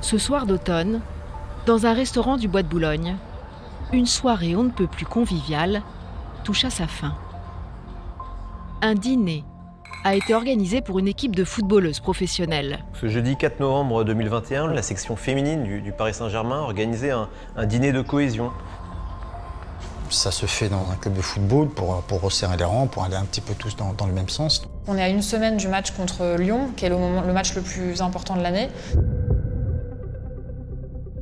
Ce soir d'automne, dans un restaurant du Bois de Boulogne, une soirée on ne peut plus conviviale touche à sa fin. Un dîner a été organisé pour une équipe de footballeuses professionnelles. Ce jeudi 4 novembre 2021, la section féminine du Paris Saint-Germain a organisé un dîner de cohésion. Ça se fait dans un club de football pour resserrer les rangs, pour aller un petit peu tous dans le même sens. On est à une semaine du match contre Lyon, qui est le match le plus important de l'année.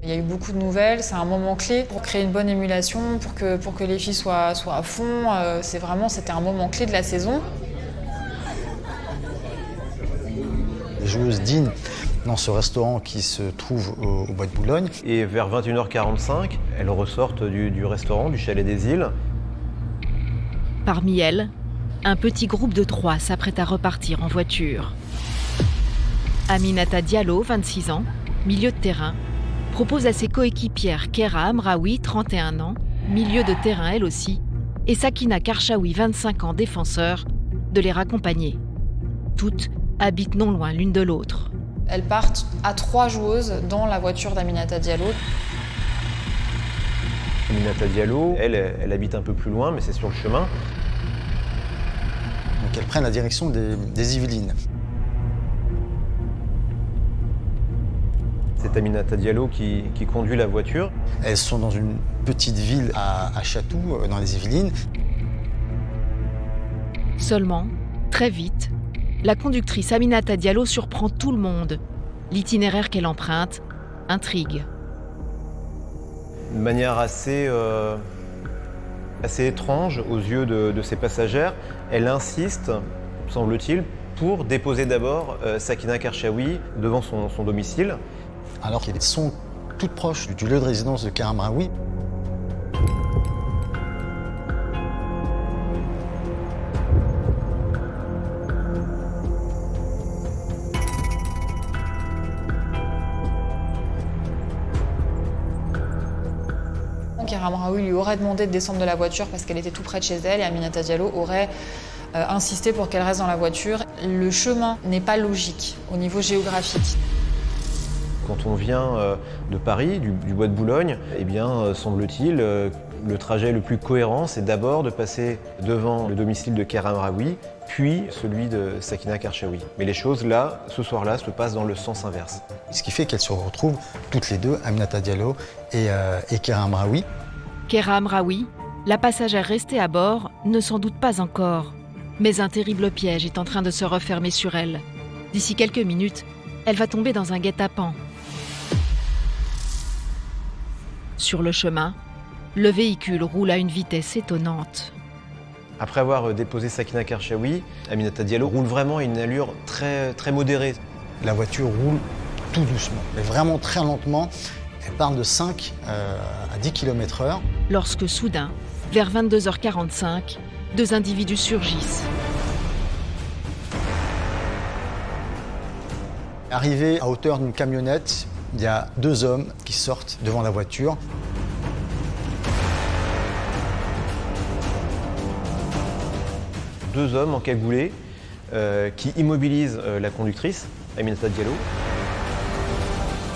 Il y a eu beaucoup de nouvelles, c'est un moment clé pour créer une bonne émulation, pour que les filles soient à fond. C'était un moment clé de la saison. Les joueuses dînent dans ce restaurant qui se trouve au Bois de Boulogne. Et vers 21h45, elles ressortent du restaurant, du Chalet des Îles. Parmi elles, un petit groupe de 3 s'apprête à repartir en voiture. Aminata Diallo, 26 ans, milieu de terrain, propose à ses coéquipières Kera Amraoui, 31 ans, milieu de terrain elle aussi, et Sakina Karchaoui, 25 ans, défenseur, de les raccompagner. Toutes habitent non loin l'une de l'autre. Elles partent à 3 joueuses dans la voiture d'Aminata Diallo. Aminata Diallo, elle habite un peu plus loin, mais c'est sur le chemin. Donc elles prennent la direction des Yvelines. C'est Aminata Diallo qui conduit la voiture. Elles sont dans une petite ville à Chatou, dans les Yvelines. Seulement, très vite, la conductrice Aminata Diallo surprend tout le monde. L'itinéraire qu'elle emprunte intrigue. De manière assez étrange aux yeux de ses passagères, elle insiste, semble-t-il, pour déposer d'abord Sakina Karchaoui devant son domicile. Alors qu'elles sont toutes proches du lieu de résidence de Kera Amraoui. Kera Amraoui lui aurait demandé de descendre de la voiture parce qu'elle était tout près de chez elle et Aminata Diallo aurait insisté pour qu'elle reste dans la voiture. Le chemin n'est pas logique au niveau géographique. Quand on vient de Paris, du Bois de Boulogne, eh bien, semble-t-il, le trajet le plus cohérent, c'est d'abord de passer devant le domicile de Kera Amraoui, puis celui de Sakina Karchaoui. Mais les choses, là, ce soir-là, se passent dans le sens inverse. Ce qui fait qu'elles se retrouvent toutes les deux, Aminata Diallo et Kera Amraoui. Kera Amraoui, la passagère restée à bord, ne s'en doute pas encore. Mais un terrible piège est en train de se refermer sur elle. D'ici quelques minutes, elle va tomber dans un guet-apens. Sur le chemin, le véhicule roule à une vitesse étonnante. Après avoir déposé Sakina Karchaoui, Aminata Diallo roule vraiment à une allure très, très modérée. La voiture roule tout doucement, mais vraiment très lentement. Elle part de 5 à 10 km/h. Lorsque soudain, vers 22h45, 2 individus surgissent. Arrivé à hauteur d'une camionnette, il y a 2 hommes qui sortent devant la voiture. Deux hommes encagoulés qui immobilisent la conductrice, Aminata Diallo.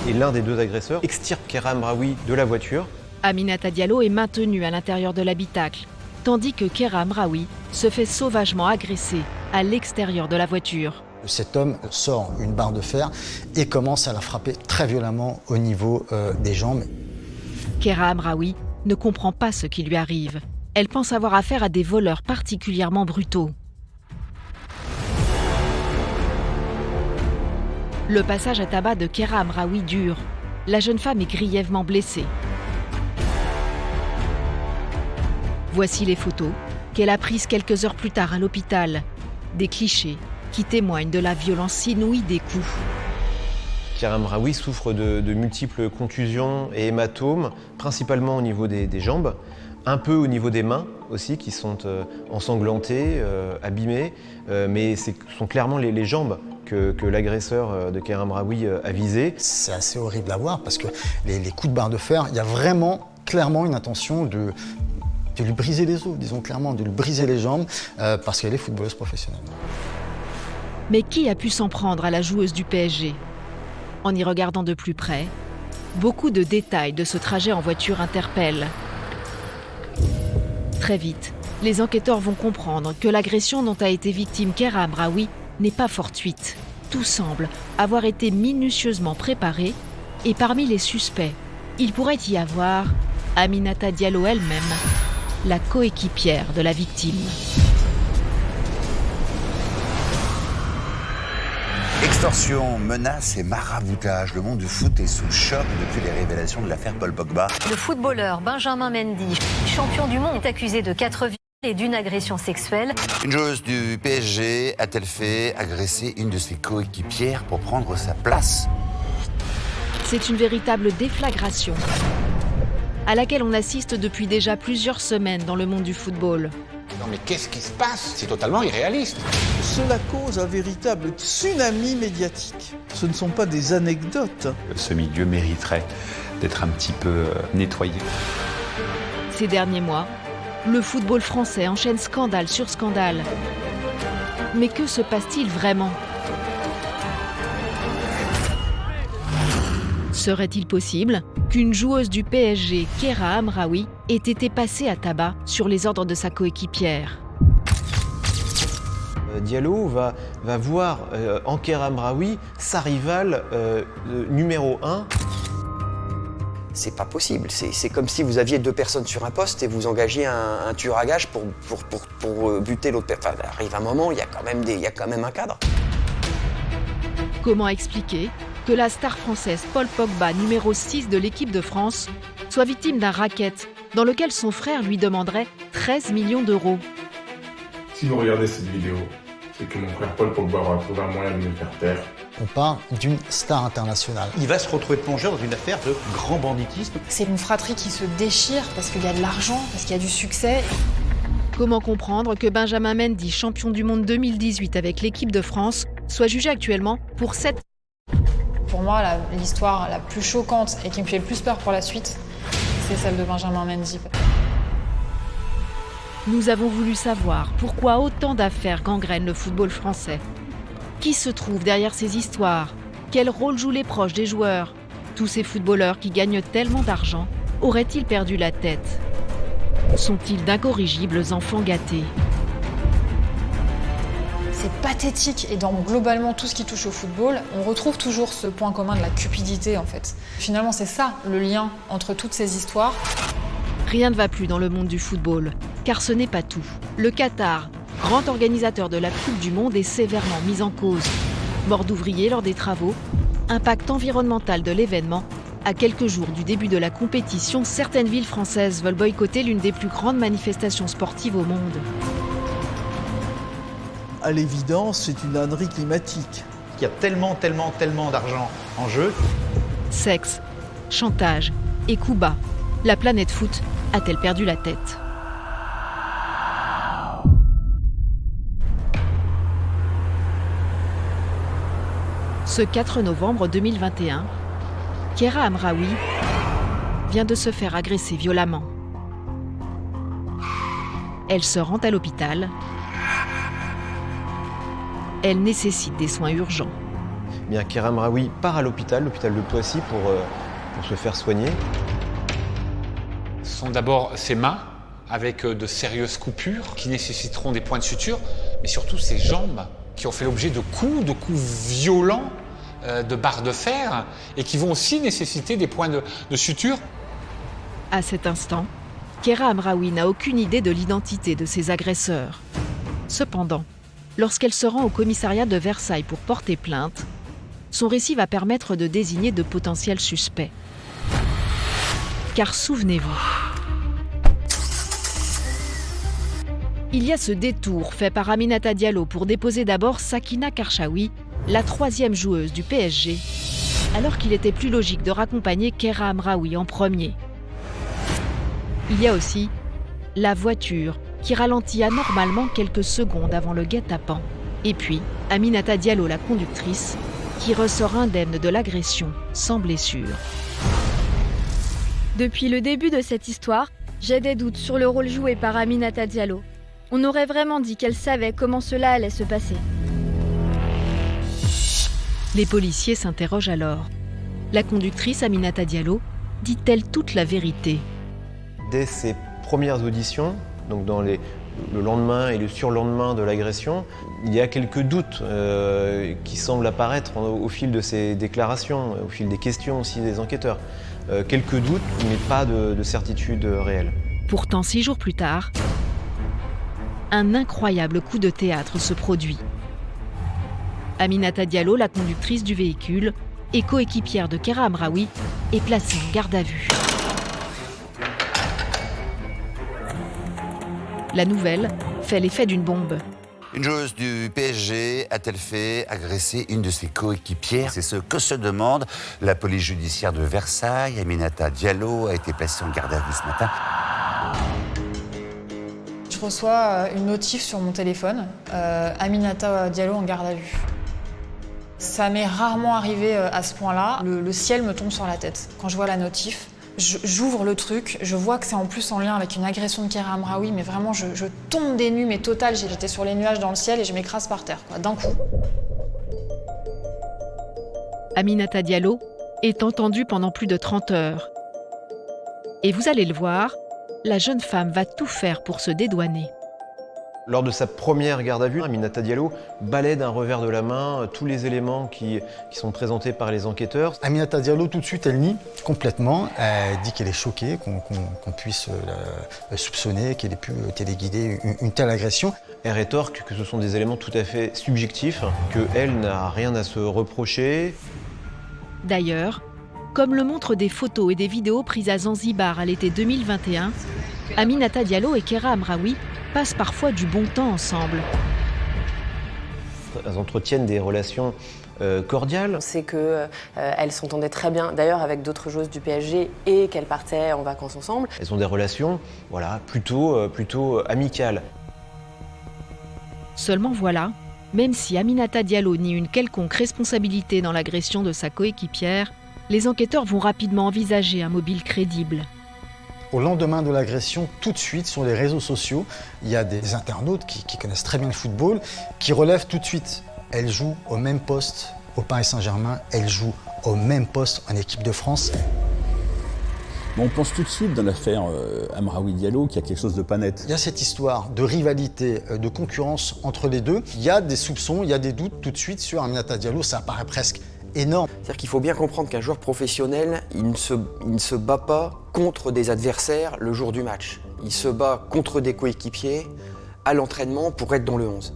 Et l'un des 2 agresseurs extirpe Kera Amraoui de la voiture. Aminata Diallo est maintenue à l'intérieur de l'habitacle, tandis que Kera Amraoui se fait sauvagement agresser à l'extérieur de la voiture. Cet homme sort une barre de fer et commence à la frapper très violemment au niveau des jambes. Kera Amraoui ne comprend pas ce qui lui arrive. Elle pense avoir affaire à des voleurs particulièrement brutaux. Le passage à tabac de Kera Amraoui dure. La jeune femme est grièvement blessée. Voici les photos qu'elle a prises quelques heures plus tard à l'hôpital. Des clichés qui témoignent de la violence inouïe des coups. Kera Amraoui souffre de multiples contusions et hématomes, principalement au niveau des jambes, un peu au niveau des mains aussi, qui sont ensanglantées, abîmées, mais ce sont clairement les jambes que l'agresseur de Kera Amraoui a visées. C'est assez horrible à voir parce que les coups de barre de fer, il y a vraiment, clairement une intention de lui briser les os, disons clairement, de lui briser les jambes, parce qu'elle est footballeuse professionnelle. Mais qui a pu s'en prendre à la joueuse du PSG ? En y regardant de plus près, beaucoup de détails de ce trajet en voiture interpellent. Très vite, les enquêteurs vont comprendre que l'agression dont a été victime Kera Hamraoui n'est pas fortuite. Tout semble avoir été minutieusement préparé et parmi les suspects, il pourrait y avoir Aminata Diallo elle-même, la coéquipière de la victime. Extorsion, menaces et maraboutage. Le monde du foot est sous le choc depuis les révélations de l'affaire Paul Pogba. Le footballeur Benjamin Mendy, champion du monde, est accusé de 4 viols et d'une agression sexuelle. Une joueuse du PSG a-t-elle fait agresser une de ses coéquipières pour prendre sa place? C'est une véritable déflagration à laquelle on assiste depuis déjà plusieurs semaines dans le monde du football. Non mais qu'est-ce qui se passe? C'est totalement irréaliste. Cela cause un véritable tsunami médiatique. Ce ne sont pas des anecdotes. Ce milieu mériterait d'être un petit peu nettoyé. Ces derniers mois, le football français enchaîne scandale sur scandale. Mais que se passe-t-il vraiment ? Serait-il possible qu'une joueuse du PSG, Kera Hamraoui, ait été passée à tabac sur les ordres de sa coéquipière ? Diallo va voir en Kera Hamraoui sa rivale numéro 1. C'est pas possible. C'est comme si vous aviez 2 personnes sur un poste et vous engagiez un tueur à gages pour buter l'autre personne. Enfin, arrive un moment, il y a quand même un cadre. Comment expliquer que la star française Paul Pogba, numéro 6 de l'équipe de France, soit victime d'un racket dans lequel son frère lui demanderait 13 millions d'euros ? Si vous regardez cette vidéo, c'est que mon frère Paul Pogba aura trouvé un moyen de me faire taire. On parle d'une star internationale. Il va se retrouver plongé dans une affaire de grand banditisme. C'est une fratrie qui se déchire parce qu'il y a de l'argent, parce qu'il y a du succès. Comment comprendre que Benjamin Mendy, champion du monde 2018 avec l'équipe de France, soit jugé actuellement pour 7... Pour moi, l'histoire la plus choquante et qui me fait le plus peur pour la suite, c'est celle de Benjamin Mendy. Nous avons voulu savoir pourquoi autant d'affaires gangrènent le football français. Qui se trouve derrière ces histoires ? Quel rôle jouent les proches des joueurs ? Tous ces footballeurs qui gagnent tellement d'argent, auraient-ils perdu la tête ? Sont-ils d'incorrigibles enfants gâtés ? C'est pathétique et dans globalement tout ce qui touche au football, on retrouve toujours ce point commun de la cupidité en fait. Finalement, c'est ça le lien entre toutes ces histoires. Rien ne va plus dans le monde du football, car ce n'est pas tout. Le Qatar, grand organisateur de la Coupe du Monde, est sévèrement mis en cause. Mort d'ouvriers lors des travaux, impact environnemental de l'événement. À quelques jours du début de la compétition, certaines villes françaises veulent boycotter l'une des plus grandes manifestations sportives au monde. À l'évidence, c'est une ânerie climatique. Il y a tellement d'argent en jeu. Sexe, chantage et coups bas. La planète foot a-t-elle perdu la tête ? Ce 4 novembre 2021, Kera Hamraoui vient de se faire agresser violemment. Elle se rend à l'hôpital. Elle nécessite des soins urgents. Bien, Kera Hamraoui part à l'hôpital de Poissy pour se faire soigner. Ce sont d'abord ses mains, avec de sérieuses coupures qui nécessiteront des points de suture, mais surtout ses jambes, qui ont fait l'objet de coups violents, de barres de fer, et qui vont aussi nécessiter des points de suture. À cet instant, Kera Hamraoui n'a aucune idée de l'identité de ses agresseurs. Cependant, lorsqu'elle se rend au commissariat de Versailles pour porter plainte, son récit va permettre de désigner de potentiels suspects. Car souvenez-vous, il y a ce détour fait par Aminata Diallo pour déposer d'abord Sakina Karchaoui, la 3e joueuse du PSG, alors qu'il était plus logique de raccompagner Kera Hamraoui en premier. Il y a aussi la voiture qui ralentit anormalement quelques secondes avant le guet-apens. Et puis, Aminata Diallo, la conductrice, qui ressort indemne de l'agression sans blessure. Depuis le début de cette histoire, j'ai des doutes sur le rôle joué par Aminata Diallo. On aurait vraiment dit qu'elle savait comment cela allait se passer. Les policiers s'interrogent alors. La conductrice Aminata Diallo dit-elle toute la vérité? Dès ses premières auditions, donc dans le lendemain et le surlendemain de l'agression, il y a quelques doutes qui semblent apparaître au fil de ses déclarations, au fil des questions aussi des enquêteurs. Quelques doutes, mais pas de certitude réelle. Pourtant, 6 jours plus tard, un incroyable coup de théâtre se produit. Aminata Diallo, la conductrice du véhicule et coéquipière de Kera Hamraoui, est placée en garde à vue. La nouvelle fait l'effet d'une bombe. Une joueuse du PSG a-t-elle fait agresser une de ses coéquipières? C'est ce que se demande la police judiciaire de Versailles. Aminata Diallo a été placée en garde à vue ce matin. Je reçois une notif sur mon téléphone, Aminata Diallo en garde à vue. Ça m'est rarement arrivé à ce point-là. Le ciel me tombe sur la tête. Quand je vois la notif, j'ouvre le truc, je vois que c'est en plus en lien avec une agression de Kera Hamraoui, mais vraiment je tombe des nues, mais total. J'étais sur les nuages dans le ciel et je m'écrase par terre, d'un coup. Aminata Diallo est entendue pendant plus de 30 heures. Et vous allez le voir, la jeune femme va tout faire pour se dédouaner. Lors de sa première garde à vue, Aminata Diallo balaie d'un revers de la main tous les éléments qui sont présentés par les enquêteurs. Aminata Diallo, tout de suite, elle nie complètement. Elle dit qu'elle est choquée, qu'on puisse la soupçonner, qu'elle ait pu téléguider une telle agression. Elle rétorque que ce sont des éléments tout à fait subjectifs, qu'elle n'a rien à se reprocher. D'ailleurs, comme le montrent des photos et des vidéos prises à Zanzibar à l'été 2021, Aminata Diallo et Kera Hamraoui passent parfois du bon temps ensemble. Elles entretiennent des relations cordiales. On sait qu'elles s'entendaient très bien, d'ailleurs avec d'autres joueuses du PSG, et qu'elles partaient en vacances ensemble. Elles ont des relations plutôt amicales. Seulement voilà, même si Aminata Diallo nie une quelconque responsabilité dans l'agression de sa coéquipière, les enquêteurs vont rapidement envisager un mobile crédible. Au lendemain de l'agression, tout de suite, sur les réseaux sociaux, il y a des internautes qui connaissent très bien le football, qui relèvent tout de suite. Elle joue au même poste au Paris Saint-Germain, elle joue au même poste en équipe de France. On pense tout de suite dans l'affaire Hamraoui Diallo qu'il y a quelque chose de pas net. Il y a cette histoire de rivalité, de concurrence entre les deux. Il y a des soupçons, il y a des doutes tout de suite sur Aminata Diallo, ça paraît presque énorme. C'est-à-dire qu'il faut bien comprendre qu'un joueur professionnel, il ne se bat pas contre des adversaires le jour du match. Il se bat contre des coéquipiers à l'entraînement pour être dans le 11.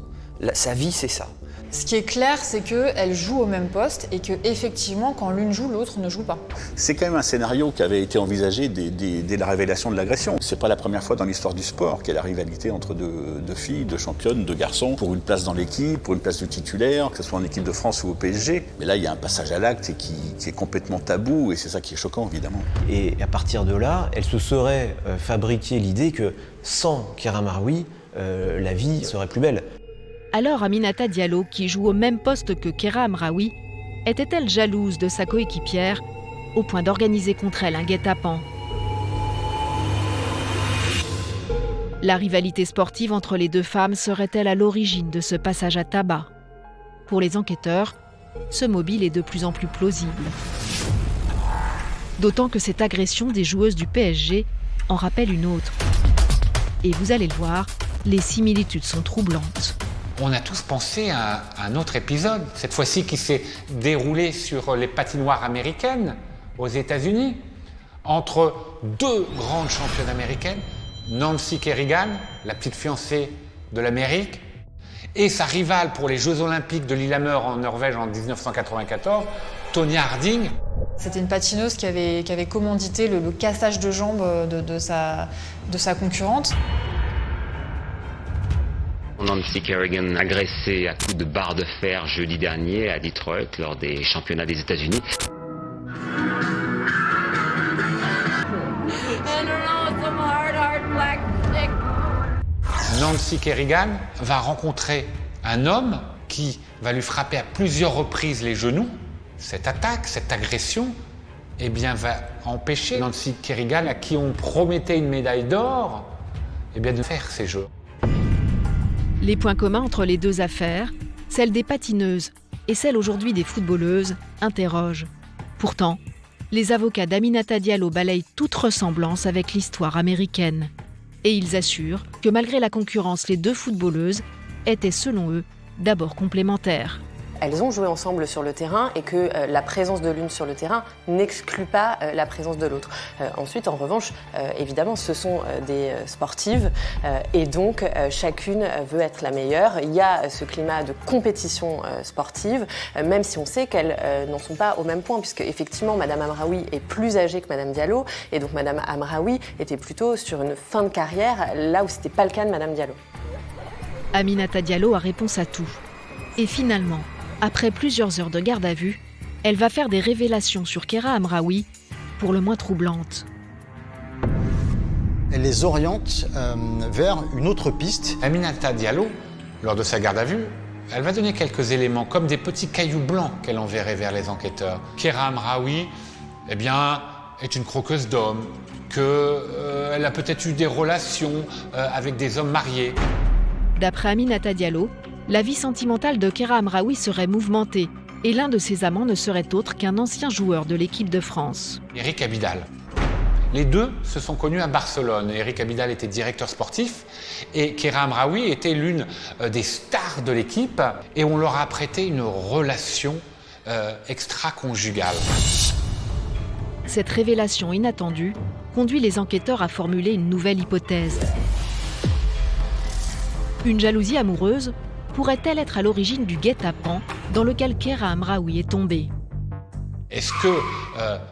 Sa vie, c'est ça. Ce qui est clair, c'est qu'elles jouent au même poste et qu'effectivement, quand l'une joue, l'autre ne joue pas. C'est quand même un scénario qui avait été envisagé dès la révélation de l'agression. C'est pas la première fois dans l'histoire du sport qu'il y a la rivalité entre deux filles, deux championnes, deux garçons, pour une place dans l'équipe, pour une place de titulaire, que ce soit en équipe de France ou au PSG. Mais là, il y a un passage à l'acte qui est complètement tabou et c'est ça qui est choquant, évidemment. Et à partir de là, elle se serait fabriqué l'idée que sans Kera Hamraoui, la vie serait plus belle. Alors Aminata Diallo, qui joue au même poste que Kera Hamraoui, était-elle jalouse de sa coéquipière au point d'organiser contre elle un guet-apens? La rivalité sportive entre les deux femmes serait-elle à l'origine de ce passage à tabac? Pour les enquêteurs, ce mobile est de plus en plus plausible. D'autant que cette agression des joueuses du PSG en rappelle une autre. Et vous allez le voir, les similitudes sont troublantes. On a tous pensé à un autre épisode, cette fois-ci qui s'est déroulé sur les patinoires américaines aux États-Unis, entre deux grandes championnes américaines, Nancy Kerrigan, la petite fiancée de l'Amérique, et sa rivale pour les Jeux Olympiques de Lillehammer en Norvège en 1994, Tonya Harding. C'était une patineuse qui avait commandité le cassage de jambes de sa concurrente. Nancy Kerrigan agressée à coups de barre de fer jeudi dernier à Detroit lors des championnats des États-Unis. Nancy Kerrigan va rencontrer un homme qui va lui frapper à plusieurs reprises les genoux. Cette attaque, cette agression, eh bien, va empêcher Nancy Kerrigan, à qui on promettait une médaille d'or, eh bien, de faire ces jeux. Les points communs entre les deux affaires, celle des patineuses et celle aujourd'hui des footballeuses interrogent. Pourtant, les avocats d'Aminata Diallo balayent toute ressemblance avec l'histoire américaine. Et ils assurent que malgré la concurrence, les deux footballeuses étaient, selon eux, d'abord complémentaires. Elles ont joué ensemble sur le terrain et que la présence de l'une sur le terrain n'exclut pas la présence de l'autre. Ensuite, en revanche, évidemment, ce sont des sportives et donc chacune veut être la meilleure. Il y a ce climat de compétition sportive, même si on sait qu'elles n'en sont pas au même point, puisque effectivement, Madame Amraoui est plus âgée que Madame Diallo et donc Madame Amraoui était plutôt sur une fin de carrière, là où ce n'était pas le cas de Madame Diallo. Aminata Diallo a réponse à tout. Et finalement, après plusieurs heures de garde à vue, elle va faire des révélations sur Kéra Amraoui, pour le moins troublantes. Elle les oriente vers une autre piste. Aminata Diallo, lors de sa garde à vue, elle va donner quelques éléments, comme des petits cailloux blancs qu'elle enverrait vers les enquêteurs. Kéra Amraoui, eh bien, est une croqueuse d'hommes, qu'elle a peut-être eu des relations avec des hommes mariés. D'après Aminata Diallo, la vie sentimentale de Kéra Amraoui serait mouvementée et l'un de ses amants ne serait autre qu'un ancien joueur de l'équipe de France. Eric Abidal. Les deux se sont connus à Barcelone. Eric Abidal était directeur sportif et Kéra Amraoui était l'une des stars de l'équipe et on leur a prêté une relation extra-conjugale. Cette révélation inattendue conduit les enquêteurs à formuler une nouvelle hypothèse. Une jalousie amoureuse pourrait-elle être à l'origine du guet-apens dans lequel Kéra Amraoui est tombée? Est-ce que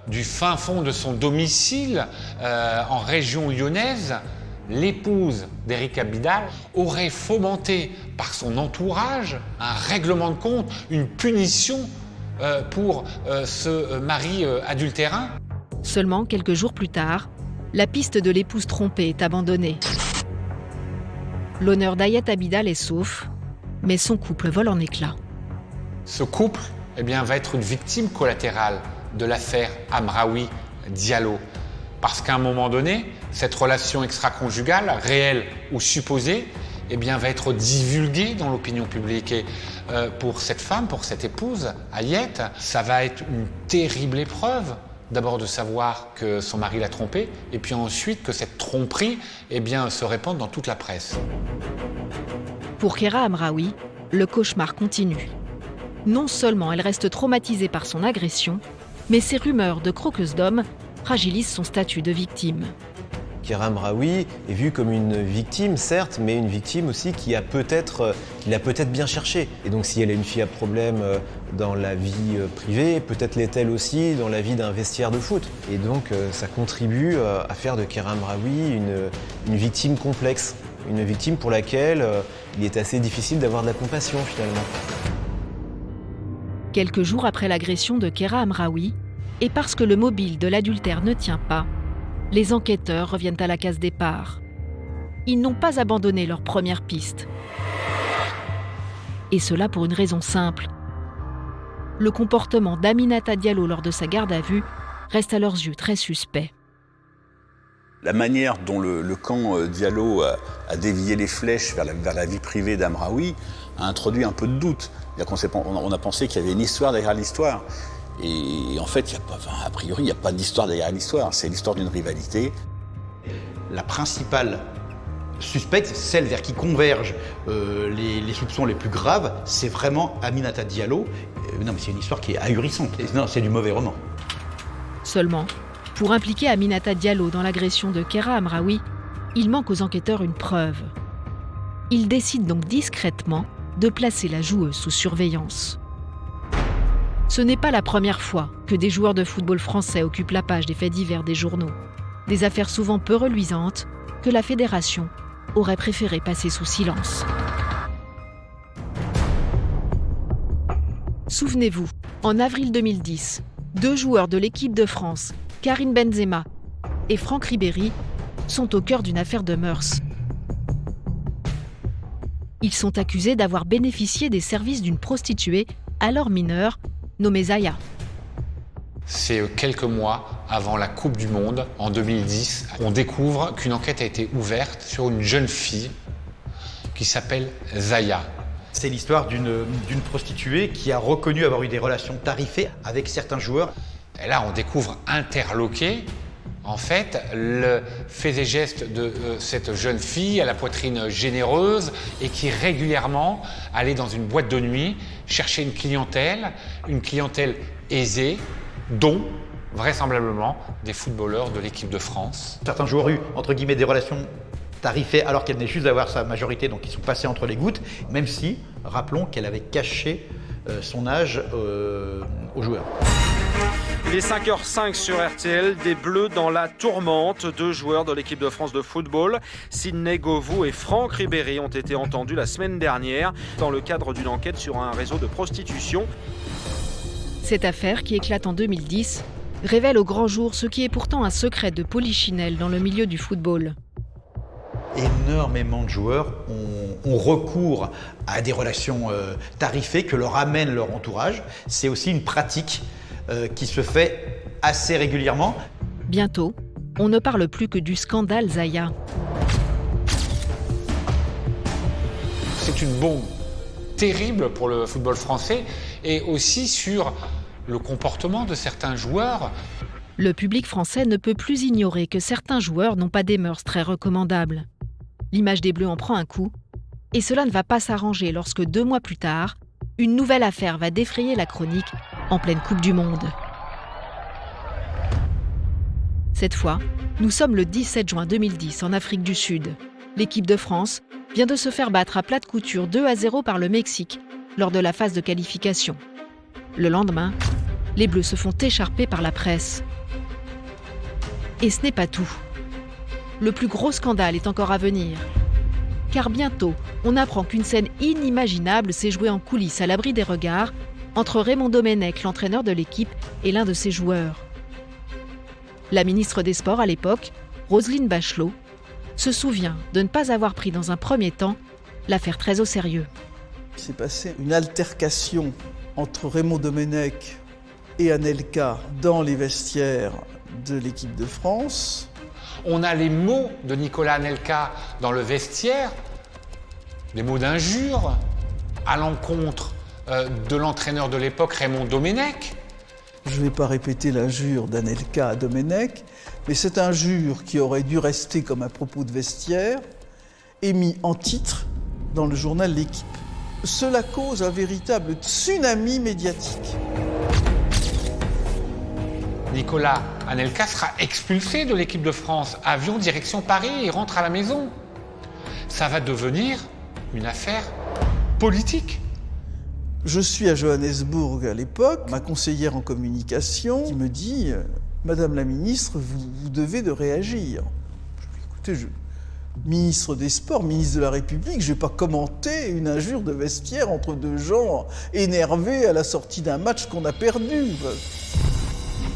du fin fond de son domicile en région lyonnaise, l'épouse d'Eric Abidal aurait fomenté par son entourage un règlement de compte, une punition pour ce mari adultérin? Seulement quelques jours plus tard, la piste de l'épouse trompée est abandonnée. L'honneur d'Ayat Abidal est sauf, mais son couple vole en éclats. Ce couple va être une victime collatérale de l'affaire Amraoui-Diallo. Parce qu'à un moment donné, cette relation extra-conjugale, réelle ou supposée, va être divulguée dans l'opinion publique. Et pour cette femme, pour cette épouse, Ayat, ça va être une terrible épreuve. D'abord de savoir que son mari l'a trompée, et puis ensuite que cette tromperie se répande dans toute la presse. Pour Kéra Amraoui, le cauchemar continue. Non seulement elle reste traumatisée par son agression, mais ces rumeurs de croqueuse d'hommes fragilisent son statut de victime. Kéra Amraoui est vue comme une victime, certes, mais une victime aussi qui l'a peut-être bien cherché. Et donc si elle a une fille à problème dans la vie privée, peut-être l'est-elle aussi dans la vie d'un vestiaire de foot. Et donc ça contribue à faire de Kéra Amraoui une victime complexe, une victime pour laquelle il est assez difficile d'avoir de la compassion finalement. Quelques jours après l'agression de Kéra Amraoui, et parce que le mobile de l'adultère ne tient pas, les enquêteurs reviennent à la case départ. Ils n'ont pas abandonné leur première piste. Et cela pour une raison simple. Le comportement d'Aminata Diallo lors de sa garde à vue reste à leurs yeux très suspect. La manière dont le camp Diallo a dévié les flèches vers la vie privée d'Amraoui a introduit un peu de doute. On a pensé qu'il y avait une histoire derrière l'histoire. Et en fait, a priori, il n'y a pas d'histoire derrière l'histoire. C'est l'histoire d'une rivalité. La principale suspecte, celle vers qui convergent les soupçons les plus graves, c'est vraiment Aminata Diallo. Non, mais c'est une histoire qui est ahurissante. Non, c'est du mauvais roman. Seulement, pour impliquer Aminata Diallo dans l'agression de Kéra Amraoui, il manque aux enquêteurs une preuve. Ils décident donc discrètement de placer la joueuse sous surveillance. Ce n'est pas la première fois que des joueurs de football français occupent la page des faits divers des journaux. Des affaires souvent peu reluisantes que la fédération aurait préféré passer sous silence. Souvenez-vous, en avril 2010, 2 joueurs de l'équipe de France, Karim Benzema et Franck Ribéry, sont au cœur d'une affaire de mœurs. Ils sont accusés d'avoir bénéficié des services d'une prostituée, alors mineure, nommée Zaya. C'est quelques mois avant la Coupe du Monde, en 2010, on découvre qu'une enquête a été ouverte sur une jeune fille qui s'appelle Zaya. C'est l'histoire d'une prostituée qui a reconnu avoir eu des relations tarifées avec certains joueurs. Et là, on découvre interloqué, en fait, le fait et geste de cette jeune fille à la poitrine généreuse et qui régulièrement allait dans une boîte de nuit chercher une clientèle aisée, dont vraisemblablement des footballeurs de l'équipe de France. Certains joueurs ont eu, entre guillemets, des relations tarifées alors qu'elle venait juste d'avoir sa majorité, donc ils sont passés entre les gouttes, même si, rappelons qu'elle avait caché son âge aux joueurs. Il est 5h05 sur RTL, des Bleus dans la tourmente. 2 joueurs de l'équipe de France de football, Sidney Govou et Franck Ribéry, ont été entendus la semaine dernière dans le cadre d'une enquête sur un réseau de prostitution. Cette affaire, qui éclate en 2010, révèle au grand jour ce qui est pourtant un secret de polichinelle dans le milieu du football. Énormément de joueurs ont recours à des relations tarifées que leur amène leur entourage. C'est aussi une pratique qui se fait assez régulièrement. Bientôt, on ne parle plus que du scandale Zaya. C'est une bombe terrible pour le football français et aussi sur le comportement de certains joueurs. Le public français ne peut plus ignorer que certains joueurs n'ont pas des mœurs très recommandables. L'image des Bleus en prend un coup, et cela ne va pas s'arranger lorsque 2 mois plus tard, une nouvelle affaire va défrayer la chronique en pleine Coupe du Monde. Cette fois, nous sommes le 17 juin 2010 en Afrique du Sud. L'équipe de France vient de se faire battre à plate couture 2-0 par le Mexique lors de la phase de qualification. Le lendemain, les Bleus se font écharper par la presse. Et ce n'est pas tout. Le plus gros scandale est encore à venir. Car bientôt, on apprend qu'une scène inimaginable s'est jouée en coulisses à l'abri des regards entre Raymond Domenech, l'entraîneur de l'équipe, et l'un de ses joueurs. La ministre des Sports à l'époque, Roselyne Bachelot, se souvient de ne pas avoir pris dans un premier temps l'affaire très au sérieux. Il s'est passé une altercation entre Raymond Domenech et Anelka dans les vestiaires de l'équipe de France. On a les mots de Nicolas Anelka dans le vestiaire, des mots d'injure à l'encontre de l'entraîneur de l'époque, Raymond Domenech. Je ne vais pas répéter l'injure d'Anelka à Domenech, mais cette injure qui aurait dû rester comme un propos de vestiaire est mis en titre dans le journal L'Équipe. Cela cause un véritable tsunami médiatique. Nicolas Anelka sera expulsé de l'équipe de France. Avion direction Paris, il rentre à la maison. Ça va devenir une affaire politique. Je suis à Johannesburg à l'époque, ma conseillère en communication qui me dit « Madame la ministre, vous devez de réagir ». Je lui dis « Écoutez, ministre des Sports, ministre de la République, je ne vais pas commenter une injure de vestiaire entre 2 gens énervés à la sortie d'un match qu'on a perdu ».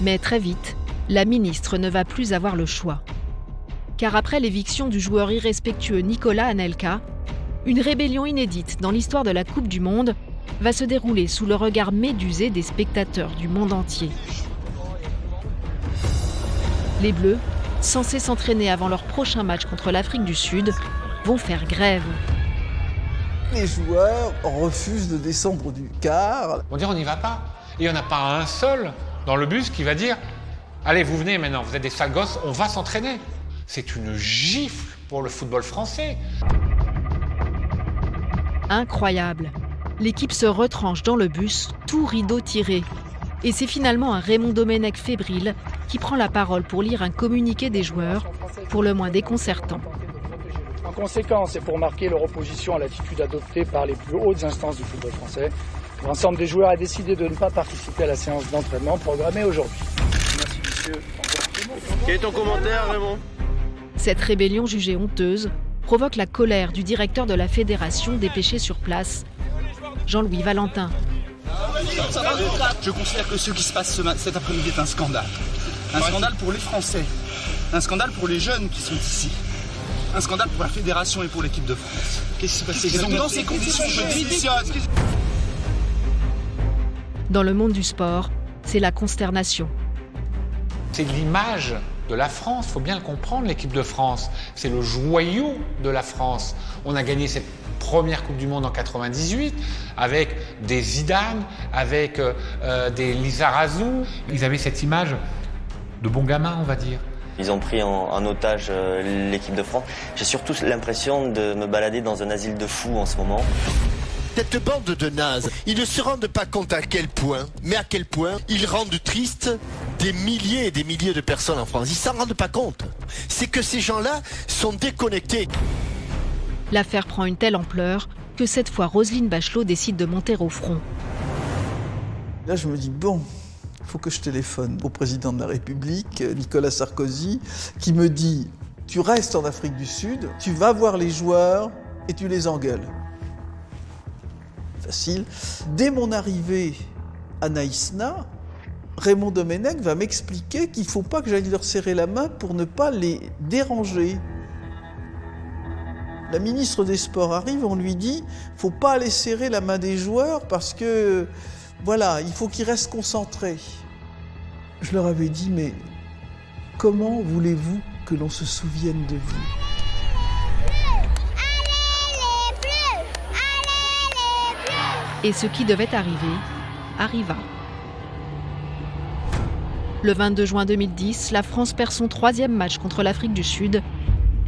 Mais très vite, la ministre ne va plus avoir le choix. Car après l'éviction du joueur irrespectueux Nicolas Anelka, une rébellion inédite dans l'histoire de la Coupe du Monde va se dérouler sous le regard médusé des spectateurs du monde entier. Les Bleus, censés s'entraîner avant leur prochain match contre l'Afrique du Sud, vont faire grève. Les joueurs refusent de descendre du car. On dit on n'y va pas. Et il n'y en a pas un seul dans le bus qui va dire « Allez, vous venez maintenant, vous êtes des sales gosses, on va s'entraîner ». C'est une gifle pour le football français. Incroyable. L'équipe se retranche dans le bus, tout rideau tiré. Et c'est finalement un Raymond Domenech fébrile qui prend la parole pour lire un communiqué des joueurs, pour le moins déconcertant. En conséquence, et pour marquer leur opposition à l'attitude adoptée par les plus hautes instances du football français, l'ensemble des joueurs a décidé de ne pas participer à la séance d'entraînement programmée aujourd'hui. Merci, monsieur. Quel est ton commentaire, Raymond ? Cette rébellion jugée honteuse provoque la colère du directeur de la fédération dépêché sur place, Jean-Louis Valentin. Je considère que ce qui se passe cet après-midi est un scandale. Un scandale pour les Français. Un scandale pour les jeunes qui sont ici. Un scandale pour la fédération et pour l'équipe de France. Qu'est-ce qui se passe ? Donc dans ces conditions, je démissionne. Dans le monde du sport, c'est la consternation. C'est l'image de la France, il faut bien le comprendre, l'équipe de France. C'est le joyau de la France. On a gagné cette première Coupe du Monde en 98, avec des Zidane, avec des Lizarazu. Ils avaient cette image de bons gamins, on va dire. Ils ont pris en otage l'équipe de France. J'ai surtout l'impression de me balader dans un asile de fous en ce moment. Cette bande de nazes, ils ne se rendent pas compte à quel point ils rendent tristes des milliers et des milliers de personnes en France. Ils s'en rendent pas compte. C'est que ces gens-là sont déconnectés. L'affaire prend une telle ampleur que cette fois Roselyne Bachelot décide de monter au front. Là, je me dis, bon, il faut que je téléphone au président de la République, Nicolas Sarkozy, qui me dit, tu restes en Afrique du Sud, tu vas voir les joueurs et tu les engueules. Facile. Dès mon arrivée à Naïsna, Raymond Domenech va m'expliquer qu'il ne faut pas que j'aille leur serrer la main pour ne pas les déranger. La ministre des Sports arrive, on lui dit « faut pas aller serrer la main des joueurs parce que, voilà, il faut qu'ils restent concentrés ». Je leur avais dit « mais comment voulez-vous que l'on se souvienne de vous ?» Et ce qui devait arriver, arriva. Le 22 juin 2010, la France perd son 3e match contre l'Afrique du Sud.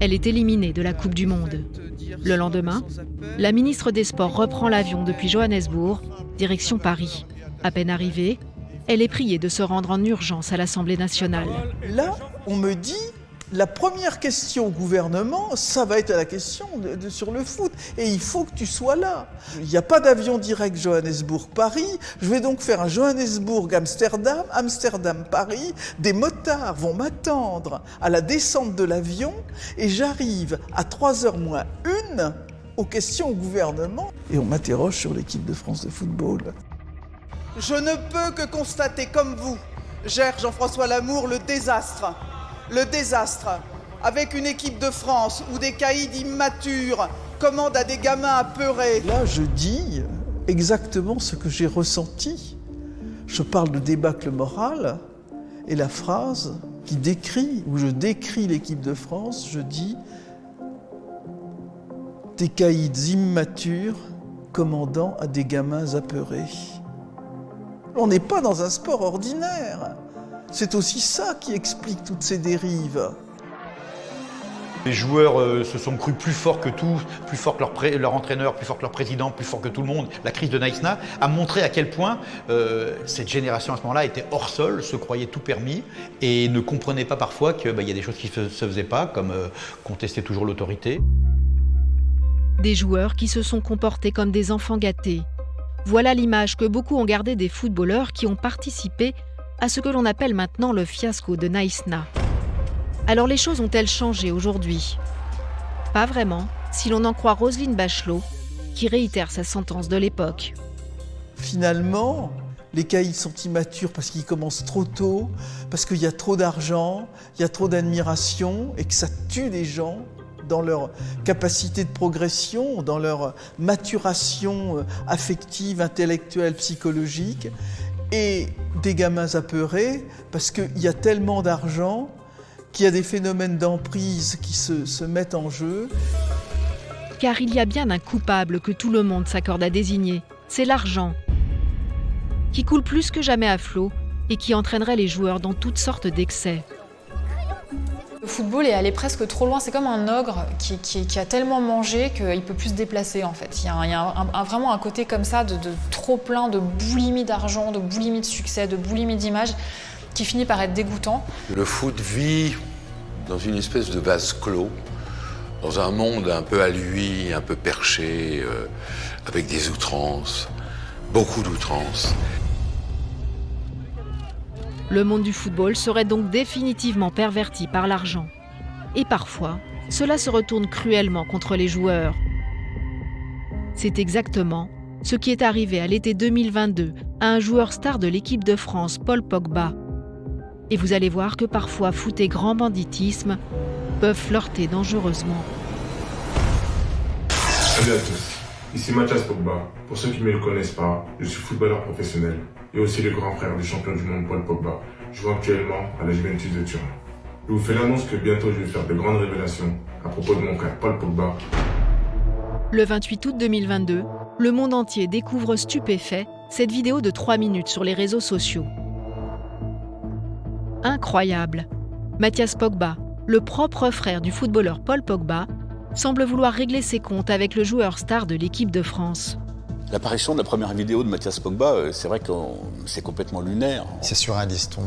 Elle est éliminée de la Coupe du Monde. Le lendemain, la ministre des Sports reprend l'avion depuis Johannesburg, direction Paris. À peine arrivée, elle est priée de se rendre en urgence à l'Assemblée nationale. Là, on me dit, la première question au gouvernement, ça va être la question sur le foot. Et il faut que tu sois là. Il n'y a pas d'avion direct Johannesburg-Paris. Je vais donc faire un Johannesburg-Amsterdam, Amsterdam-Paris. Des motards vont m'attendre à la descente de l'avion. Et j'arrive à 3h moins 1 aux questions au gouvernement. Et on m'interroge sur l'équipe de France de football. Je ne peux que constater, comme vous, gère Jean-François Lamour, le désastre. Le désastre, avec une équipe de France où des caïds immatures commandent à des gamins apeurés. Là, je dis exactement ce que j'ai ressenti. Je parle de débâcle moral, et la phrase qui décrit, où je décris l'équipe de France, je dis « des caïds immatures commandant à des gamins apeurés ». On n'est pas dans un sport ordinaire. C'est aussi ça qui explique toutes ces dérives. Les joueurs se sont crus plus forts que tout, plus forts que leur entraîneur, plus forts que leur président, plus forts que tout le monde. La crise de Naïsna a montré à quel point cette génération à ce moment-là était hors sol, se croyait tout permis et ne comprenait pas parfois qu'il y a des choses qui ne se faisaient pas, comme contester toujours l'autorité. Des joueurs qui se sont comportés comme des enfants gâtés. Voilà l'image que beaucoup ont gardée des footballeurs qui ont participé à ce que l'on appelle maintenant le fiasco de Naïsna. Alors les choses ont-elles changé aujourd'hui? Pas vraiment, si l'on en croit Roselyne Bachelot, qui réitère sa sentence de l'époque. Finalement, les caïds sont immatures parce qu'ils commencent trop tôt, parce qu'il y a trop d'argent, il y a trop d'admiration et que ça tue les gens dans leur capacité de progression, dans leur maturation affective, intellectuelle, psychologique. Et des gamins apeurés, parce qu'il y a tellement d'argent qu'il y a des phénomènes d'emprise qui se mettent en jeu. Car il y a bien un coupable que tout le monde s'accorde à désigner, c'est l'argent, qui coule plus que jamais à flot et qui entraînerait les joueurs dans toutes sortes d'excès. Le football est allé presque trop loin, c'est comme un ogre qui a tellement mangé qu'il ne peut plus se déplacer en fait. Il y a vraiment un côté comme ça de trop plein de boulimie d'argent, de boulimie de succès, de boulimie d'image qui finit par être dégoûtant. Le foot vit dans une espèce de vase clos, dans un monde un peu à lui, un peu perché, avec des outrances, beaucoup d'outrances. Le monde du football serait donc définitivement perverti par l'argent. Et parfois, cela se retourne cruellement contre les joueurs. C'est exactement ce qui est arrivé à l'été 2022 à un joueur star de l'équipe de France, Paul Pogba. Et vous allez voir que parfois foot et grand banditisme peuvent flirter dangereusement. Salut à tous, ici Mathias Pogba. Pour ceux qui ne me le connaissent pas, je suis footballeur professionnel et aussi le grand frère du champion du monde Paul Pogba, jouant actuellement à la Juventus de Turin. Je vous fais l'annonce que bientôt je vais faire de grandes révélations à propos de mon frère Paul Pogba. Le 28 août 2022, le monde entier découvre stupéfait cette vidéo de 3 minutes sur les réseaux sociaux. Incroyable! Mathias Pogba, le propre frère du footballeur Paul Pogba, semble vouloir régler ses comptes avec le joueur star de l'équipe de France. L'apparition de la première vidéo de Mathias Pogba, c'est vrai que c'est complètement lunaire. C'est surréaliste.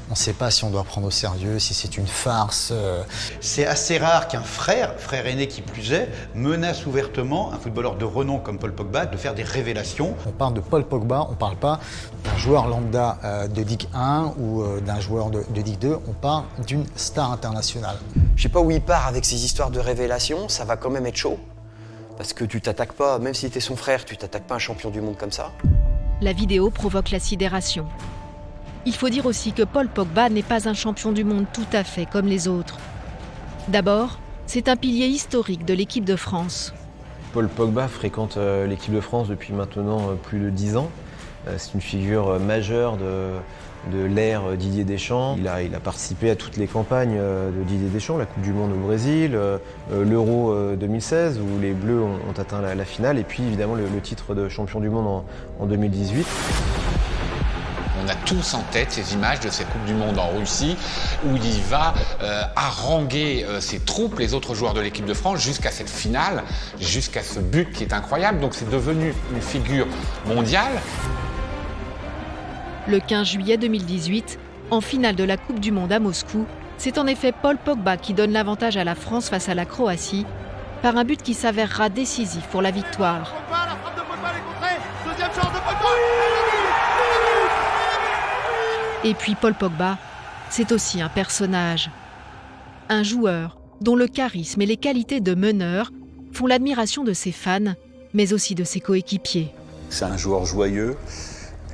On ne sait pas si on doit prendre au sérieux, si c'est une farce. C'est assez rare qu'un frère aîné qui plus est, menace ouvertement un footballeur de renom comme Paul Pogba de faire des révélations. On parle de Paul Pogba, on ne parle pas d'un joueur lambda de Ligue 1 ou d'un joueur de Ligue 2, on parle d'une star internationale. Je sais pas où il part avec ces histoires de révélations, ça va quand même être chaud. Parce que tu t'attaques pas, même si t'es son frère, tu t'attaques pas à un champion du monde comme ça. La vidéo provoque la sidération. Il faut dire aussi que Paul Pogba n'est pas un champion du monde tout à fait comme les autres. D'abord, c'est un pilier historique de l'équipe de France. Paul Pogba fréquente l'équipe de France depuis maintenant plus de 10 ans. C'est une figure majeure de l'ère Didier Deschamps. Il a participé à toutes les campagnes de Didier Deschamps, la Coupe du Monde au Brésil, l'Euro 2016 où les Bleus ont atteint la finale et puis évidemment le titre de champion du monde en 2018. On a tous en tête ces images de cette Coupe du Monde en Russie où il va haranguer ses troupes, les autres joueurs de l'équipe de France, jusqu'à cette finale, jusqu'à ce but qui est incroyable. Donc c'est devenu une figure mondiale. Le 15 juillet 2018, en finale de la Coupe du Monde à Moscou, c'est en effet Paul Pogba qui donne l'avantage à la France face à la Croatie par un but qui s'avérera décisif pour la victoire. Et puis Paul Pogba, c'est aussi un personnage. Un joueur dont le charisme et les qualités de meneur font l'admiration de ses fans, mais aussi de ses coéquipiers. C'est un joueur joyeux,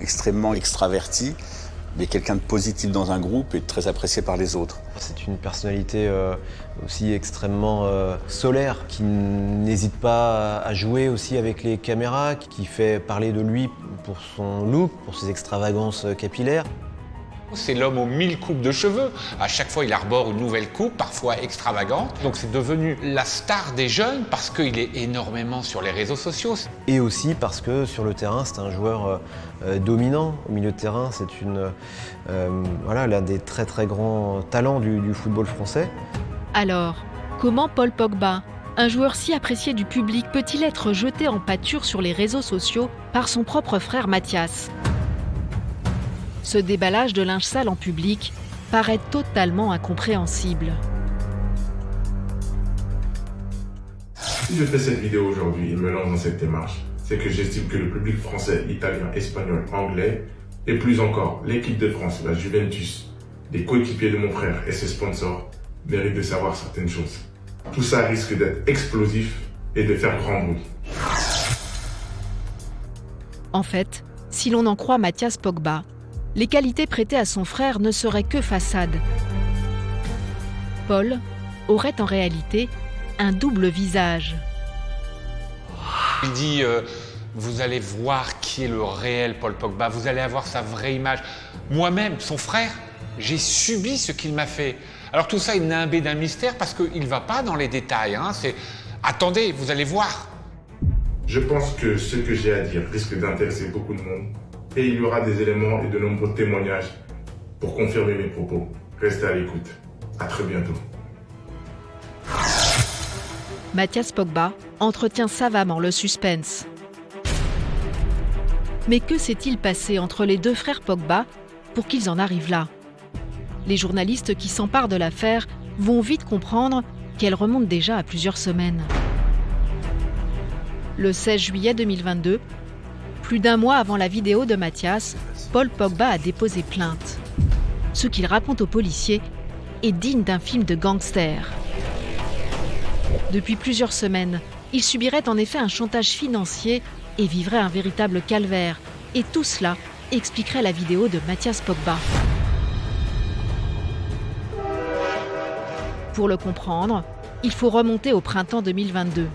extrêmement extraverti, mais quelqu'un de positif dans un groupe et très apprécié par les autres. C'est une personnalité aussi extrêmement solaire, qui n'hésite pas à jouer aussi avec les caméras, qui fait parler de lui pour son look, pour ses extravagances capillaires. C'est l'homme aux 1000 coupes de cheveux. À chaque fois, il arbore une nouvelle coupe, parfois extravagante. Donc c'est devenu la star des jeunes parce qu'il est énormément sur les réseaux sociaux. Et aussi parce que sur le terrain, c'est un joueur dominant. Au milieu de terrain, c'est l'un des très très grands talents du football français. Alors, comment Paul Pogba, un joueur si apprécié du public, peut-il être jeté en pâture sur les réseaux sociaux par son propre frère Mathias ? Ce déballage de linge sale en public paraît totalement incompréhensible. Si je fais cette vidéo aujourd'hui et me lance dans cette démarche, c'est que j'estime que le public français, italien, espagnol, anglais, et plus encore l'équipe de France, la Juventus, les coéquipiers de mon frère et ses sponsors, méritent de savoir certaines choses. Tout ça risque d'être explosif et de faire grand bruit. En fait, si l'on en croit Mathias Pogba, les qualités prêtées à son frère ne seraient que façade. Paul aurait en réalité un double visage. Il dit vous allez voir qui est le réel Paul Pogba, vous allez avoir sa vraie image. Moi-même, son frère, j'ai subi ce qu'il m'a fait. Alors tout ça, il n'est imbé d'un mystère parce qu'il ne va pas dans les détails. C'est attendez, vous allez voir. Je pense que ce que j'ai à dire risque d'intéresser beaucoup de monde. Et il y aura des éléments et de nombreux témoignages pour confirmer mes propos. Restez à l'écoute. À très bientôt. Mathias Pogba entretient savamment le suspense. Mais que s'est-il passé entre les deux frères Pogba pour qu'ils en arrivent là ? Les journalistes qui s'emparent de l'affaire vont vite comprendre qu'elle remonte déjà à plusieurs semaines. Le 16 juillet 2022, plus d'un mois avant la vidéo de Mathias, Paul Pogba a déposé plainte. Ce qu'il raconte aux policiers est digne d'un film de gangster. Depuis plusieurs semaines, il subirait en effet un chantage financier et vivrait un véritable calvaire. Et tout cela expliquerait la vidéo de Mathias Pogba. Pour le comprendre, il faut remonter au printemps 2022.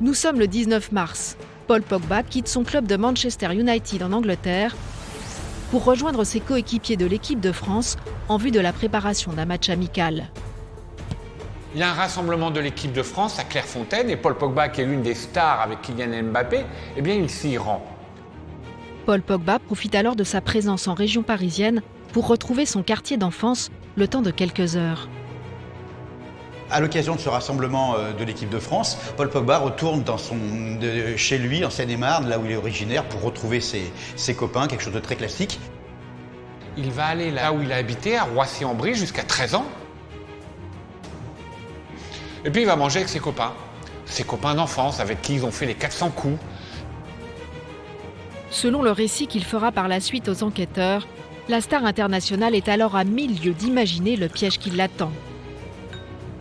Nous sommes le 19 mars. Paul Pogba quitte son club de Manchester United en Angleterre pour rejoindre ses coéquipiers de l'équipe de France en vue de la préparation d'un match amical. Il y a un rassemblement de l'équipe de France à Clairefontaine et Paul Pogba, qui est l'une des stars avec Kylian Mbappé, eh bien il s'y rend. Paul Pogba profite alors de sa présence en région parisienne pour retrouver son quartier d'enfance le temps de quelques heures. À l'occasion de ce rassemblement de l'équipe de France, Paul Pogba retourne chez lui en Seine-et-Marne, là où il est originaire, pour retrouver ses copains, quelque chose de très classique. Il va aller là où il a habité, à Roissy-en-Brie, jusqu'à 13 ans. Et puis il va manger avec ses copains d'enfance, avec qui ils ont fait les 400 coups. Selon le récit qu'il fera par la suite aux enquêteurs, la star internationale est alors à 1000 lieues d'imaginer le piège qui l'attend.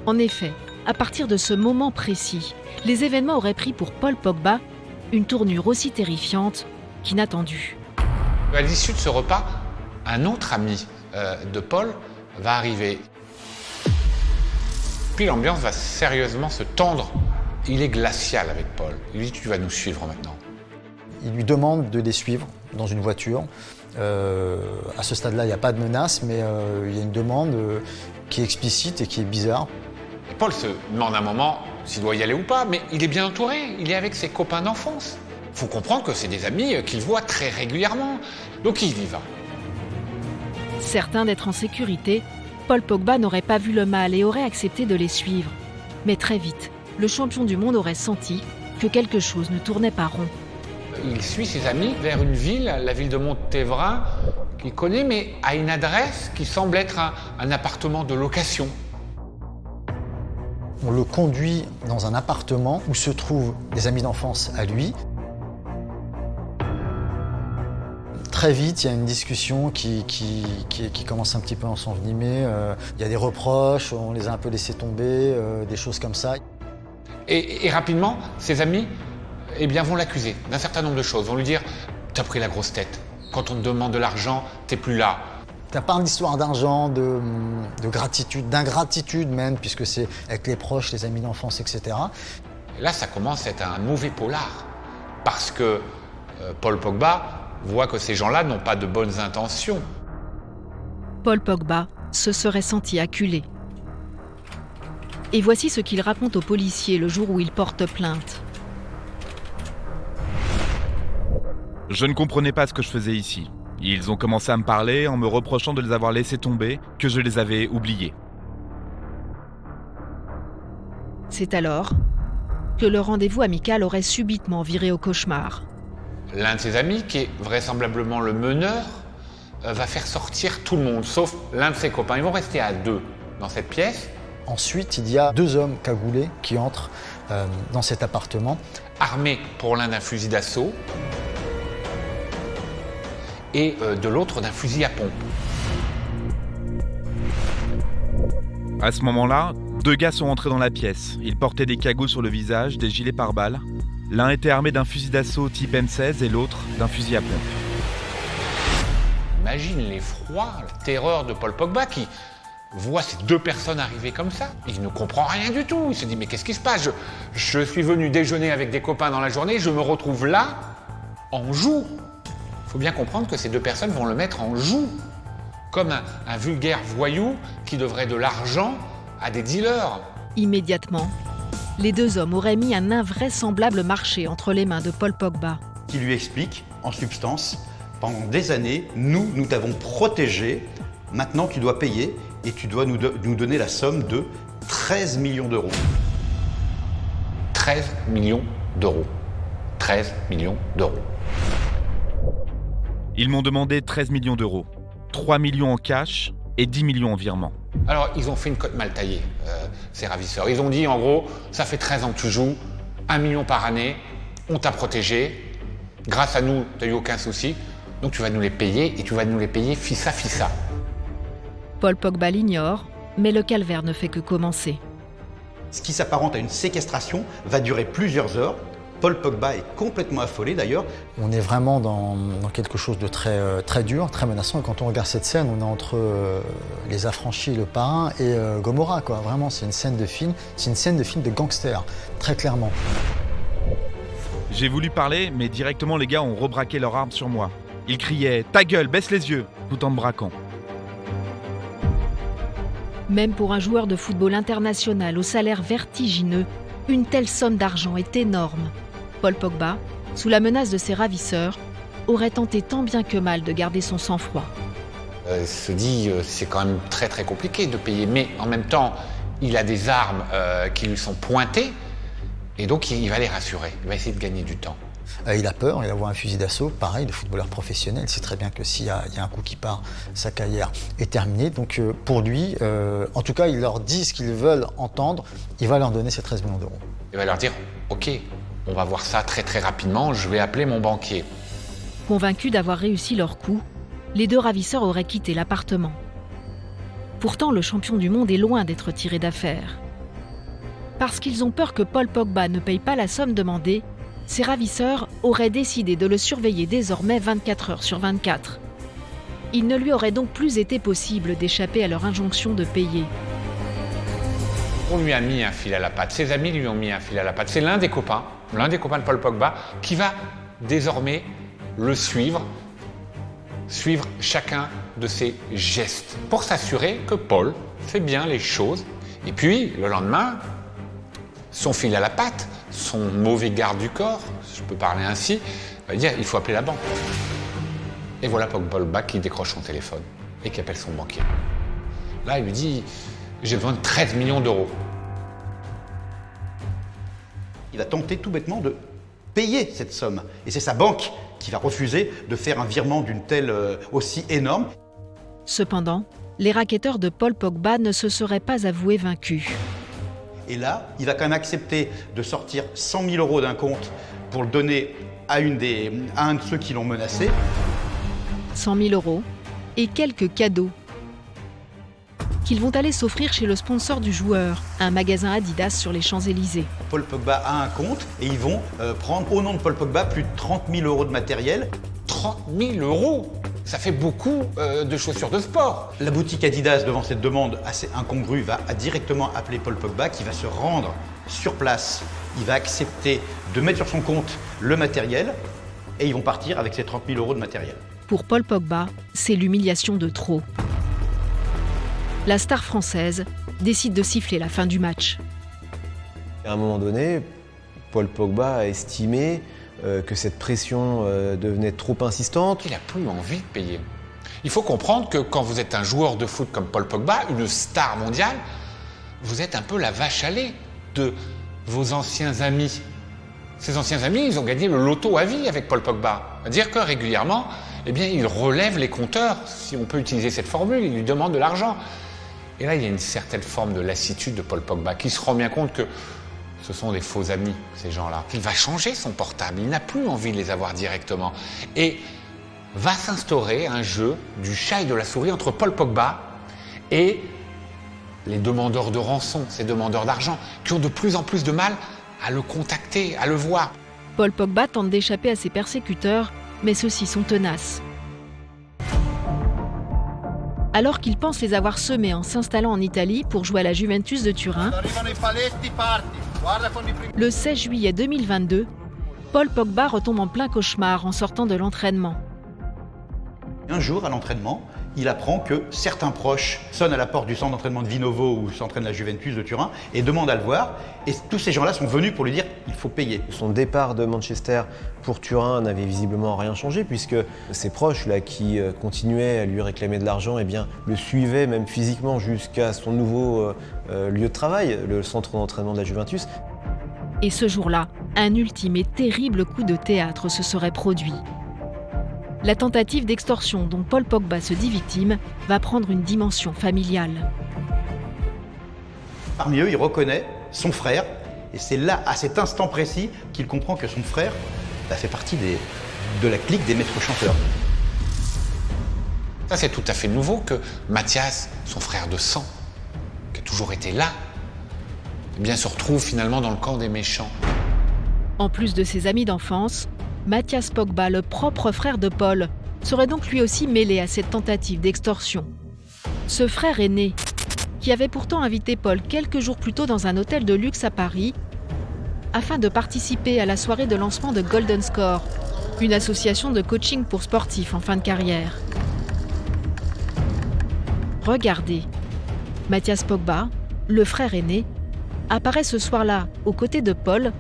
En effet, à partir de ce moment précis, les événements auraient pris pour Paul Pogba une tournure aussi terrifiante qu'inattendue. À l'issue de ce repas, un autre ami de Paul va arriver. Puis l'ambiance va sérieusement se tendre. Il est glacial avec Paul. Il lui dit « tu vas nous suivre maintenant ». Il lui demande de les suivre dans une voiture. À ce stade-là, il n'y a pas de menace, mais il y a une demande qui est explicite et qui est bizarre. Et Paul se demande un moment s'il doit y aller ou pas, mais il est bien entouré, il est avec ses copains d'enfance. Il faut comprendre que c'est des amis qu'il voit très régulièrement, donc il y va. Certain d'être en sécurité, Paul Pogba n'aurait pas vu le mal et aurait accepté de les suivre. Mais très vite, le champion du monde aurait senti que quelque chose ne tournait pas rond. Il suit ses amis vers une ville, la ville de Montévrain, qu'il connaît, mais à une adresse qui semble être un appartement de location. On le conduit dans un appartement où se trouvent des amis d'enfance à lui. Très vite, il y a une discussion qui commence un petit peu à s'envenimer. Il y a des reproches, on les a un peu laissés tomber, des choses comme ça. Et rapidement, ses amis vont l'accuser d'un certain nombre de choses. Vont lui dire « t'as pris la grosse tête. Quand on te demande de l'argent, t'es plus là. » T'as pas une histoire d'argent, de gratitude, d'ingratitude même, puisque c'est avec les proches, les amis d'enfance, etc. Et là, ça commence à être un mauvais polar. Parce que Paul Pogba voit que ces gens-là n'ont pas de bonnes intentions. Paul Pogba se serait senti acculé. Et voici ce qu'il raconte aux policiers le jour où il porte plainte. Je ne comprenais pas ce que je faisais ici. Ils ont commencé à me parler en me reprochant de les avoir laissés tomber, que je les avais oubliés. C'est alors que le rendez-vous amical aurait subitement viré au cauchemar. L'un de ses amis, qui est vraisemblablement le meneur, va faire sortir tout le monde, sauf l'un de ses copains. Ils vont rester à 2 dans cette pièce. Ensuite, il y a 2 hommes cagoulés qui entrent dans cet appartement. Armés pour l'un d'un fusil d'assaut et de l'autre d'un fusil à pompe. À ce moment-là, 2 gars sont entrés dans la pièce. Ils portaient des cagoules sur le visage, des gilets pare-balles. L'un était armé d'un fusil d'assaut type M16 et l'autre d'un fusil à pompe. Imagine l'effroi, la terreur de Paul Pogba qui voit ces 2 personnes arriver comme ça. Il ne comprend rien du tout. Il se dit mais qu'est-ce qui se passe ? Je suis venu déjeuner avec des copains dans la journée, je me retrouve là, en joue. Il faut bien comprendre que ces 2 personnes vont le mettre en joue, comme un vulgaire voyou qui devrait de l'argent à des dealers. Immédiatement, les 2 hommes auraient mis un invraisemblable marché entre les mains de Paul Pogba. Qui lui explique, en substance, pendant des années, nous t'avons protégé, maintenant tu dois payer et tu dois nous donner la somme de 13 millions d'euros. 13 millions d'euros. 13 millions d'euros. Ils m'ont demandé 13 millions d'euros, 3 millions en cash et 10 millions en virement. Alors, ils ont fait une cote mal taillée, ces ravisseurs. Ils ont dit, en gros, ça fait 13 ans que tu joues, 1 million par année, on t'a protégé, grâce à nous, tu n'as eu aucun souci, donc tu vas nous les payer, et tu vas nous les payer fissa. Paul Pogba l'ignore, mais le calvaire ne fait que commencer. Ce qui s'apparente à une séquestration va durer plusieurs heures. Paul Pogba est complètement affolé d'ailleurs. On est vraiment dans quelque chose de très dur, très menaçant. Et quand on regarde cette scène, on est entre Les Affranchis, Le Parrain et Gomorrah, quoi. Vraiment, c'est une scène de film, de gangster, très clairement. J'ai voulu parler, mais directement les gars ont rebraqué leurs armes sur moi. Ils criaient « Ta gueule, baisse les yeux !» tout en me braquant. Même pour un joueur de football international au salaire vertigineux, une telle somme d'argent est énorme. Paul Pogba, sous la menace de ses ravisseurs, aurait tenté tant bien que mal de garder son sang-froid. Il se dit c'est quand même très très compliqué de payer, mais en même temps, il a des armes qui lui sont pointées, et donc il va les rassurer, il va essayer de gagner du temps. Il a peur, il a un fusil d'assaut, pareil, le footballeur professionnel, il sait très bien que s'il y a un coup qui part, sa carrière est terminée. Donc pour lui, en tout cas, il leur dit ce qu'ils veulent entendre, il va leur donner ces 13 millions d'euros. Il va leur dire, ok, on va voir ça très très rapidement, je vais appeler mon banquier. Convaincus d'avoir réussi leur coup, les deux ravisseurs auraient quitté l'appartement. Pourtant, le champion du monde est loin d'être tiré d'affaire. Parce qu'ils ont peur que Paul Pogba ne paye pas la somme demandée, ces ravisseurs auraient décidé de le surveiller désormais 24 heures sur 24. Il ne lui aurait donc plus été possible d'échapper à leur injonction de payer. On lui a mis un fil à la patte, ses amis lui ont mis un fil à la patte. C'est l'un des copains de Paul Pogba, qui va désormais le suivre chacun de ses gestes, pour s'assurer que Paul fait bien les choses. Et puis, le lendemain, son fil à la patte, son mauvais garde du corps, si je peux parler ainsi, va dire il faut appeler la banque. Et voilà Paul Pogba qui décroche son téléphone et qui appelle son banquier. Là, il lui dit j'ai besoin de 13 millions d'euros. Il va tenter tout bêtement de payer cette somme. Et c'est sa banque qui va refuser de faire un virement d'une telle aussi énorme. Cependant, les racketteurs de Paul Pogba ne se seraient pas avoués vaincus. Et là, il va quand même accepter de sortir 100 000 euros d'un compte pour le donner à un de ceux qui l'ont menacé. 100 000 euros et quelques cadeaux qu'ils vont aller s'offrir chez le sponsor du joueur, un magasin Adidas sur les Champs-Élysées. Paul Pogba a un compte et ils vont prendre au nom de Paul Pogba plus de 30 000 euros de matériel. 30 000 euros ? Ça fait beaucoup de chaussures de sport. La boutique Adidas, devant cette demande assez incongrue, va directement appeler Paul Pogba qui va se rendre sur place. Il va accepter de mettre sur son compte le matériel et ils vont partir avec ces 30 000 euros de matériel. Pour Paul Pogba, c'est l'humiliation de trop. La star française décide de siffler la fin du match. À un moment donné, Paul Pogba a estimé que cette pression devenait trop insistante. Il n'a plus envie de payer. Il faut comprendre que quand vous êtes un joueur de foot comme Paul Pogba, une star mondiale, vous êtes un peu la vache à lait de vos anciens amis. Ces anciens amis, ils ont gagné le loto à vie avec Paul Pogba. C'est-à-dire que régulièrement, ils relèvent les compteurs, si on peut utiliser cette formule, ils lui demandent de l'argent. Et là, il y a une certaine forme de lassitude de Paul Pogba qui se rend bien compte que ce sont des faux amis, ces gens-là. Il va changer son portable, il n'a plus envie de les avoir directement. Et va s'instaurer un jeu du chat et de la souris entre Paul Pogba et les demandeurs de rançon, ces demandeurs d'argent, qui ont de plus en plus de mal à le contacter, à le voir. Paul Pogba tente d'échapper à ses persécuteurs, mais ceux-ci sont tenaces. Alors qu'il pense les avoir semés en s'installant en Italie pour jouer à la Juventus de Turin, le 16 juillet 2022, Paul Pogba retombe en plein cauchemar en sortant de l'entraînement. Un jour, à l'entraînement, il apprend que certains proches sonnent à la porte du centre d'entraînement de Vinovo où s'entraîne la Juventus de Turin et demandent à le voir. Et tous ces gens-là sont venus pour lui dire il faut payer. Son départ de Manchester pour Turin n'avait visiblement rien changé puisque ses proches là, qui continuaient à lui réclamer de l'argent le suivaient même physiquement jusqu'à son nouveau lieu de travail, le centre d'entraînement de la Juventus. Et ce jour-là, un ultime et terrible coup de théâtre se serait produit. La tentative d'extorsion dont Paul Pogba se dit victime va prendre une dimension familiale. Parmi eux, il reconnaît son frère, et c'est là, à cet instant précis, qu'il comprend que son frère fait partie de la clique des maîtres chanteurs. Ça, c'est tout à fait nouveau que Mathias, son frère de sang, qui a toujours été là, se retrouve finalement dans le camp des méchants. En plus de ses amis d'enfance, Mathias Pogba, le propre frère de Paul, serait donc lui aussi mêlé à cette tentative d'extorsion. Ce frère aîné, qui avait pourtant invité Paul quelques jours plus tôt dans un hôtel de luxe à Paris, afin de participer à la soirée de lancement de Golden Score, une association de coaching pour sportifs en fin de carrière. Regardez, Mathias Pogba, le frère aîné, apparaît ce soir-là aux côtés de Paul,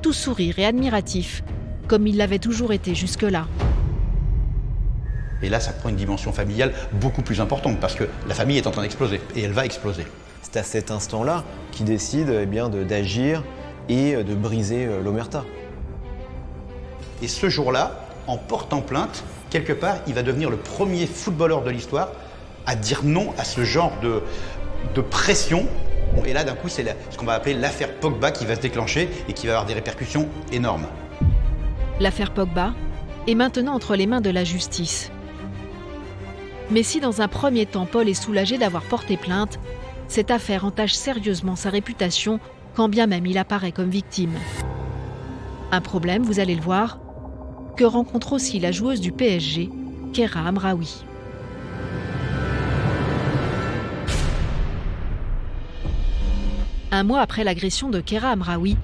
tout sourire et admiratif, comme il l'avait toujours été jusque-là. Et là, ça prend une dimension familiale beaucoup plus importante parce que la famille est en train d'exploser et elle va exploser. C'est à cet instant-là qu'il décide d'agir et de briser l'omerta. Et ce jour-là, en portant plainte, quelque part, il va devenir le premier footballeur de l'histoire à dire non à ce genre de pression. Et là, d'un coup, c'est ce qu'on va appeler l'affaire Pogba qui va se déclencher et qui va avoir des répercussions énormes. L'affaire Pogba est maintenant entre les mains de la justice. Mais si dans un premier temps Paul est soulagé d'avoir porté plainte, cette affaire entache sérieusement sa réputation quand bien même il apparaît comme victime. Un problème, vous allez le voir, que rencontre aussi la joueuse du PSG, Keira Hamraoui. Un mois après l'agression de Keira Hamraoui,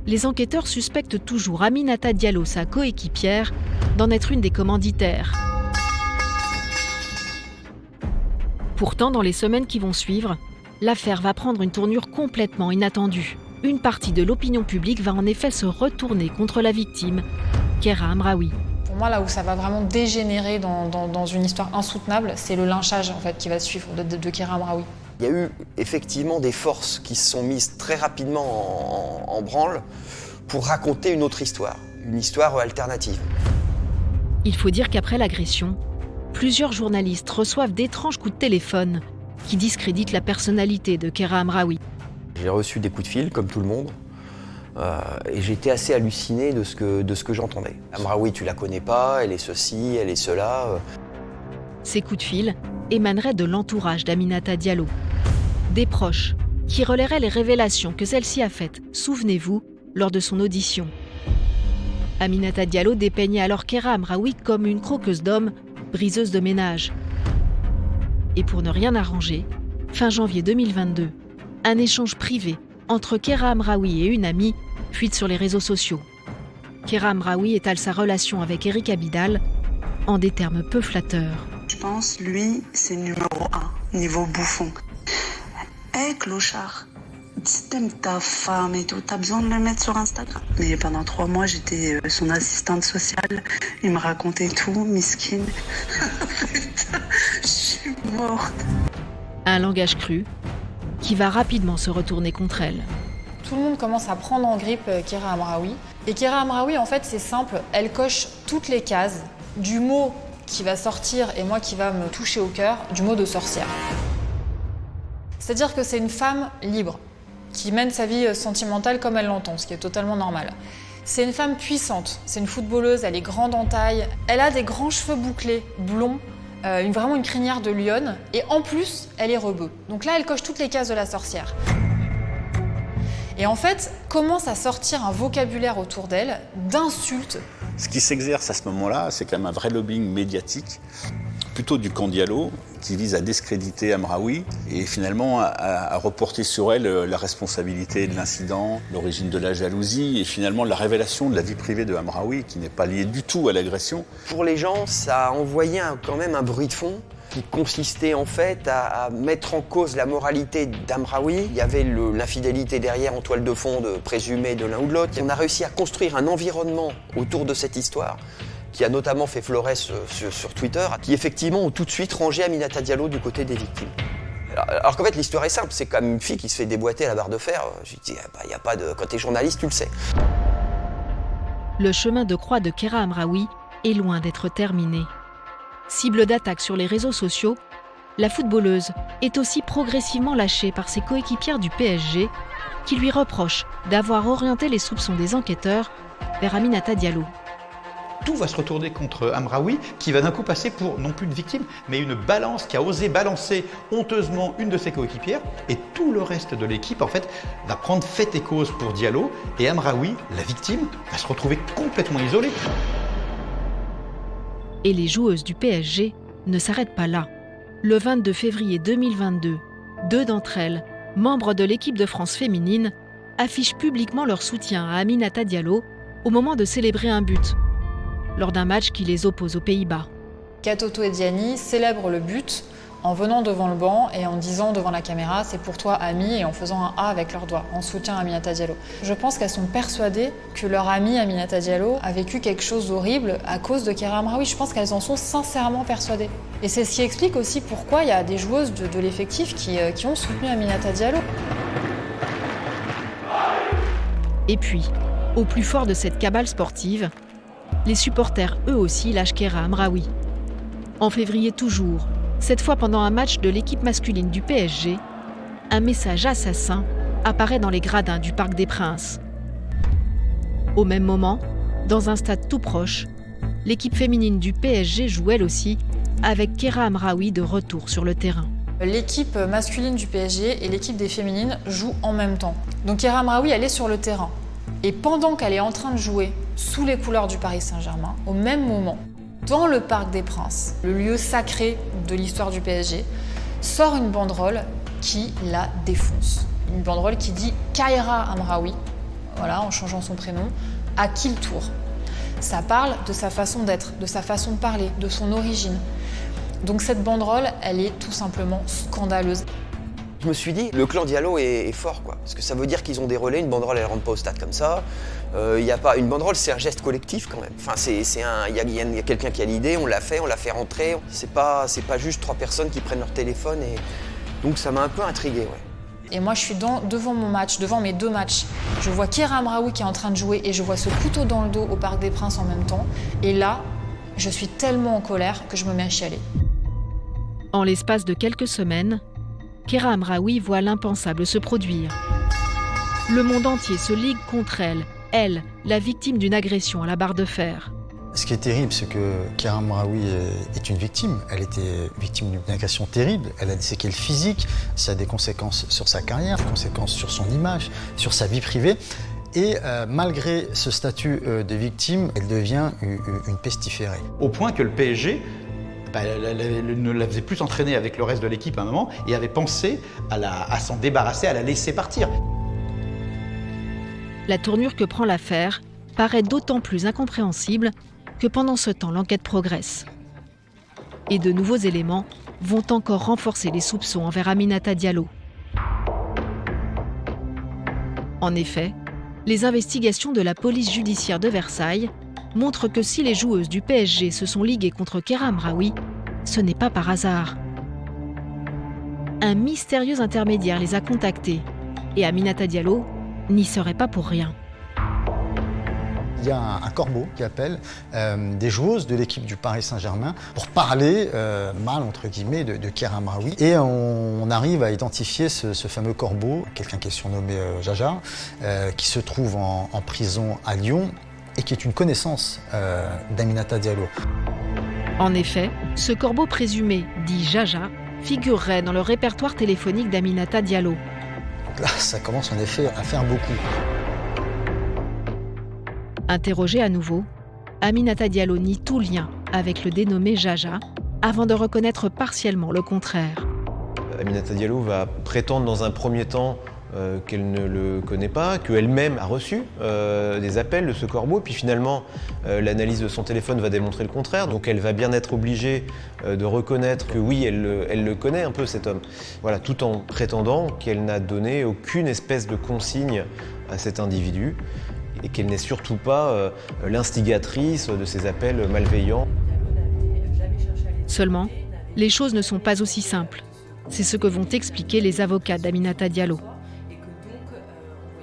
les enquêteurs suspectent toujours Aminata Diallo, sa coéquipière, d'en être une des commanditaires. Pourtant, dans les semaines qui vont suivre, l'affaire va prendre une tournure complètement inattendue. Une partie de l'opinion publique va en effet se retourner contre la victime, Keira Hamraoui. Pour moi, là où ça va vraiment dégénérer dans une histoire insoutenable, c'est le lynchage en fait, qui va suivre de Keira Hamraoui. Il y a eu effectivement des forces qui se sont mises très rapidement en branle pour raconter une autre histoire, une histoire alternative. Il faut dire qu'après l'agression, plusieurs journalistes reçoivent d'étranges coups de téléphone qui discréditent la personnalité de Keira Hamraoui. J'ai reçu des coups de fil, comme tout le monde, et j'étais assez halluciné de ce que j'entendais. Hamraoui, tu la connais pas, elle est ceci, elle est cela. Ces coups de fil émaneraient de l'entourage d'Aminata Diallo. Des proches qui relaieraient les révélations que celle-ci a faites, souvenez-vous, lors de son audition. Aminata Diallo dépeignait alors Keira Hamraoui comme une croqueuse d'hommes, briseuse de ménage. Et pour ne rien arranger, fin janvier 2022, un échange privé entre Keira Hamraoui et une amie fuite sur les réseaux sociaux. Keira Hamraoui étale sa relation avec Eric Abidal en des termes peu flatteurs. Je pense, lui, c'est numéro 1, niveau bouffon. Hé, clochard, si t'aimes ta femme et tout, t'as besoin de le mettre sur Instagram. Mais pendant 3 mois, j'étais son assistante sociale. Il me racontait tout, miskine. Putain, je suis morte. Un langage cru qui va rapidement se retourner contre elle. Tout le monde commence à prendre en grippe Keira Hamraoui. Et Keira Hamraoui, en fait, c'est simple. Elle coche toutes les cases du mot qui va sortir et moi qui va me toucher au cœur, du mot de sorcière. C'est-à-dire que c'est une femme libre, qui mène sa vie sentimentale comme elle l'entend, ce qui est totalement normal. C'est une femme puissante, c'est une footballeuse, elle est grande en taille, elle a des grands cheveux bouclés, blonds, vraiment une crinière de lionne, et en plus, elle est rebeu. Donc là, elle coche toutes les cases de la sorcière. Et en fait, commence à sortir un vocabulaire autour d'elle d'insultes. Ce qui s'exerce à ce moment-là, c'est quand même un vrai lobbying médiatique, plutôt du camp Diallo, qui vise à discréditer Hamraoui et finalement à reporter sur elle la responsabilité de l'incident, l'origine de la jalousie et finalement la révélation de la vie privée de Hamraoui, qui n'est pas liée du tout à l'agression. Pour les gens, ça a envoyé quand même un bruit de fond qui consistait en fait à mettre en cause la moralité d'Hamraoui. Il y avait l'infidélité derrière en toile de fond présumée de l'un ou de l'autre. On a réussi à construire un environnement autour de cette histoire qui a notamment fait florès sur Twitter, qui effectivement ont tout de suite rangé Aminata Diallo du côté des victimes. Alors qu'en fait l'histoire est simple, c'est comme une fille qui se fait déboîter à la barre de fer. Je dis, y a pas de... Quand t'es journaliste, tu le sais. Le chemin de croix de Keira Hamraoui est loin d'être terminé. Cible d'attaque sur les réseaux sociaux, la footballeuse est aussi progressivement lâchée par ses coéquipières du PSG qui lui reprochent d'avoir orienté les soupçons des enquêteurs vers Aminata Diallo. Tout va se retourner contre Hamraoui, qui va d'un coup passer pour non plus une victime, mais une balance qui a osé balancer honteusement une de ses coéquipières, et tout le reste de l'équipe, en fait, va prendre fait et cause pour Diallo, et Hamraoui, la victime, va se retrouver complètement isolée. Et les joueuses du PSG ne s'arrêtent pas là. Le 22 février 2022, 2 d'entre elles, membres de l'équipe de France féminine, affichent publiquement leur soutien à Aminata Diallo au moment de célébrer un but, lors d'un match qui les oppose aux Pays-Bas. Katoto et Diani célèbrent le but en venant devant le banc et en disant devant la caméra « c'est pour toi, Ami » et en faisant un A avec leurs doigts, en soutien à Aminata Diallo. Je pense qu'elles sont persuadées que leur amie Aminata Diallo a vécu quelque chose d'horrible à cause de Keira Amraoui. Je pense qu'elles en sont sincèrement persuadées. Et c'est ce qui explique aussi pourquoi il y a des joueuses de l'effectif qui ont soutenu Aminata Diallo. Et puis, au plus fort de cette cabale sportive, les supporters eux aussi lâchent Keira Amraoui. En février toujours, cette fois pendant un match de l'équipe masculine du PSG, un message assassin apparaît dans les gradins du Parc des Princes. Au même moment, dans un stade tout proche, l'équipe féminine du PSG joue elle aussi avec Keira Amraoui de retour sur le terrain. L'équipe masculine du PSG et l'équipe des féminines jouent en même temps. Donc Keira Amraoui, elle est sur le terrain. Et pendant qu'elle est en train de jouer sous les couleurs du Paris Saint-Germain, au même moment, dans le Parc des Princes, le lieu sacré de l'histoire du PSG, sort une banderole qui la défonce. Une banderole qui dit « Keira Amraoui », voilà, en changeant son prénom, à qui le tour ? Ça parle de sa façon d'être, de sa façon de parler, de son origine. Donc cette banderole, elle est tout simplement scandaleuse. Je me suis dit, le clan Diallo est fort, quoi. Parce que ça veut dire qu'ils ont des relais, une banderole, elle rentre pas au stade comme ça. Une banderole, c'est un geste collectif quand même. Enfin, il y a quelqu'un qui a l'idée, on l'a fait rentrer. C'est pas juste 3 personnes qui prennent leur téléphone. Et donc ça m'a un peu intrigué, ouais. Et moi, je suis devant mon match, devant mes 2 matchs. Je vois Keira Amraoui qui est en train de jouer et je vois ce couteau dans le dos au Parc des Princes en même temps. Et là, je suis tellement en colère que je me mets à chialer. En l'espace de quelques semaines, Keira Amraoui voit l'impensable se produire. Le monde entier se ligue contre elle, la victime d'une agression à la barre de fer. Ce qui est terrible, c'est que Keira Amraoui est une victime. Elle était victime d'une agression terrible. Elle a des séquelles physiques, ça a des conséquences sur sa carrière, des conséquences sur son image, sur sa vie privée. Et malgré ce statut de victime, elle devient une pestiférée. Au point que le PSG ne la faisait plus entraîner avec le reste de l'équipe à un moment et avait pensé à s'en débarrasser, à la laisser partir. La tournure que prend l'affaire paraît d'autant plus incompréhensible que pendant ce temps, l'enquête progresse. Et de nouveaux éléments vont encore renforcer les soupçons envers Aminata Diallo. En effet, les investigations de la police judiciaire de Versailles montrent que si les joueuses du PSG se sont liguées contre Keira Amraoui, ce n'est pas par hasard. Un mystérieux intermédiaire les a contactées et Aminata Diallo n'y serait pas pour rien. Il y a un corbeau qui appelle des joueuses de l'équipe du Paris Saint-Germain pour parler mal, entre guillemets, de Keira Amraoui. Et on arrive à identifier ce fameux corbeau, quelqu'un qui est surnommé Jaja, qui se trouve en prison à Lyon et qui est une connaissance d'Aminata Diallo. En effet, ce corbeau présumé, dit Jaja, figurerait dans le répertoire téléphonique d'Aminata Diallo. Donc là, ça commence en effet à faire beaucoup. Interrogée à nouveau, Aminata Diallo nie tout lien avec le dénommé Jaja, avant de reconnaître partiellement le contraire. Aminata Diallo va prétendre dans un premier temps qu'elle ne le connaît pas, qu'elle-même a reçu des appels de ce corbeau, puis finalement l'analyse de son téléphone va démontrer le contraire, donc elle va bien être obligée de reconnaître que oui, elle le connaît un peu cet homme. Voilà, tout en prétendant qu'elle n'a donné aucune espèce de consigne à cet individu et qu'elle n'est surtout pas l'instigatrice de ces appels malveillants. Seulement, les choses ne sont pas aussi simples. C'est ce que vont expliquer les avocats d'Aminata Diallo.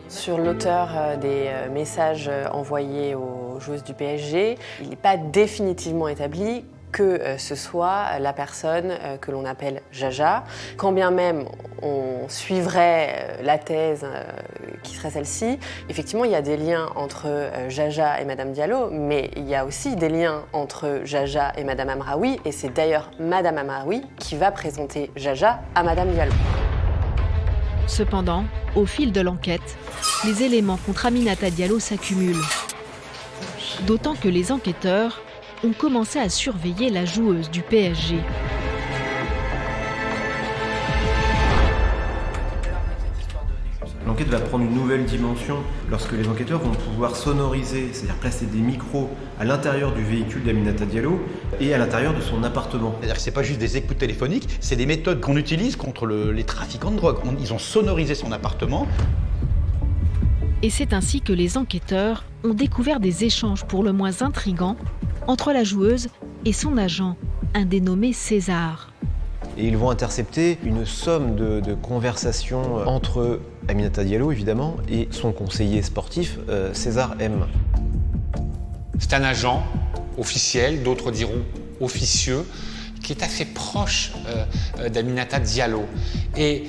Sur l'auteur des messages envoyés aux joueuses du PSG, il n'est pas définitivement établi que ce soit la personne que l'on appelle Jaja. Quand bien même on suivrait la thèse qui serait celle-ci, effectivement il y a des liens entre Jaja et Madame Diallo, mais il y a aussi des liens entre Jaja et Madame Amraoui, et c'est d'ailleurs Madame Amraoui qui va présenter Jaja à Madame Diallo. Cependant, au fil de l'enquête, les éléments contre Aminata Diallo s'accumulent. D'autant que les enquêteurs ont commencé à surveiller la joueuse du PSG. Donc L'enquête va prendre une nouvelle dimension lorsque les enquêteurs vont pouvoir sonoriser, c'est-à-dire placer des micros à l'intérieur du véhicule d'Aminata Diallo et à l'intérieur de son appartement. C'est-à-dire que c'est pas juste des écoutes téléphoniques, c'est des méthodes qu'on utilise contre les trafiquants de drogue. Ils ont sonorisé son appartement. Et c'est ainsi que les enquêteurs ont découvert des échanges pour le moins intrigants entre la joueuse et son agent, un dénommé César. Et ils vont intercepter une somme de conversations entre Aminata Diallo, évidemment, et son conseiller sportif, César M. C'est un agent officiel, d'autres diront officieux, qui est assez proche d'Aminata Diallo et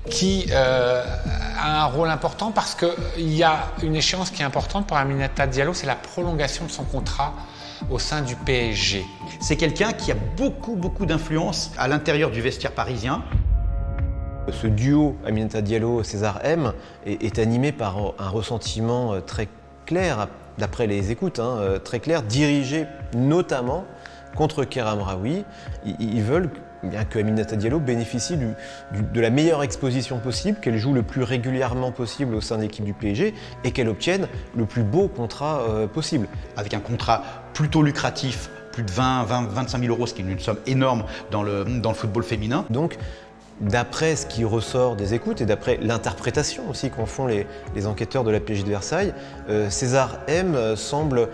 qui a un rôle important parce qu'il y a une échéance qui est importante pour Aminata Diallo, c'est la prolongation de son contrat au sein du PSG. C'est quelqu'un qui a beaucoup d'influence à l'intérieur du vestiaire parisien. Ce duo Aminata Diallo-César M est animé par un ressentiment très clair, d'après les écoutes, très clair, dirigé notamment contre Keira Amraoui. Ils veulent bien que Aminata Diallo bénéficie de la meilleure exposition possible, qu'elle joue le plus régulièrement possible au sein de l'équipe du PSG et qu'elle obtienne le plus beau contrat possible. Avec un contrat plutôt lucratif, plus de 25 000 euros, ce qui est une somme énorme dans le football féminin. Donc, d'après ce qui ressort des écoutes et d'après l'interprétation aussi qu'en font les enquêteurs de la PJ de Versailles, César M semble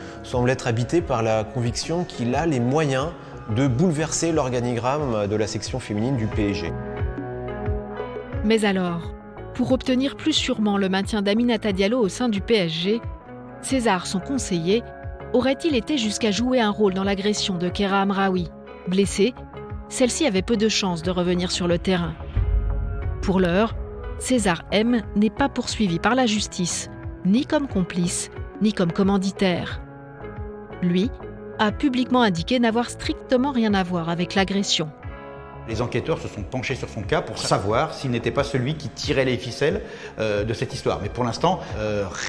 être habité par la conviction qu'il a les moyens de bouleverser l'organigramme de la section féminine du PSG. Mais alors, pour obtenir plus sûrement le maintien d'Aminata Diallo au sein du PSG, César, son conseiller, aurait-il été jusqu'à jouer un rôle dans l'agression de Keira Amraoui? Blessée, celle-ci avait peu de chances de revenir sur le terrain. Pour l'heure, César M n'est pas poursuivi par la justice, ni comme complice, ni comme commanditaire. Lui a publiquement indiqué n'avoir strictement rien à voir avec l'agression. Les enquêteurs se sont penchés sur son cas pour savoir s'il n'était pas celui qui tirait les ficelles de cette histoire. Mais pour l'instant,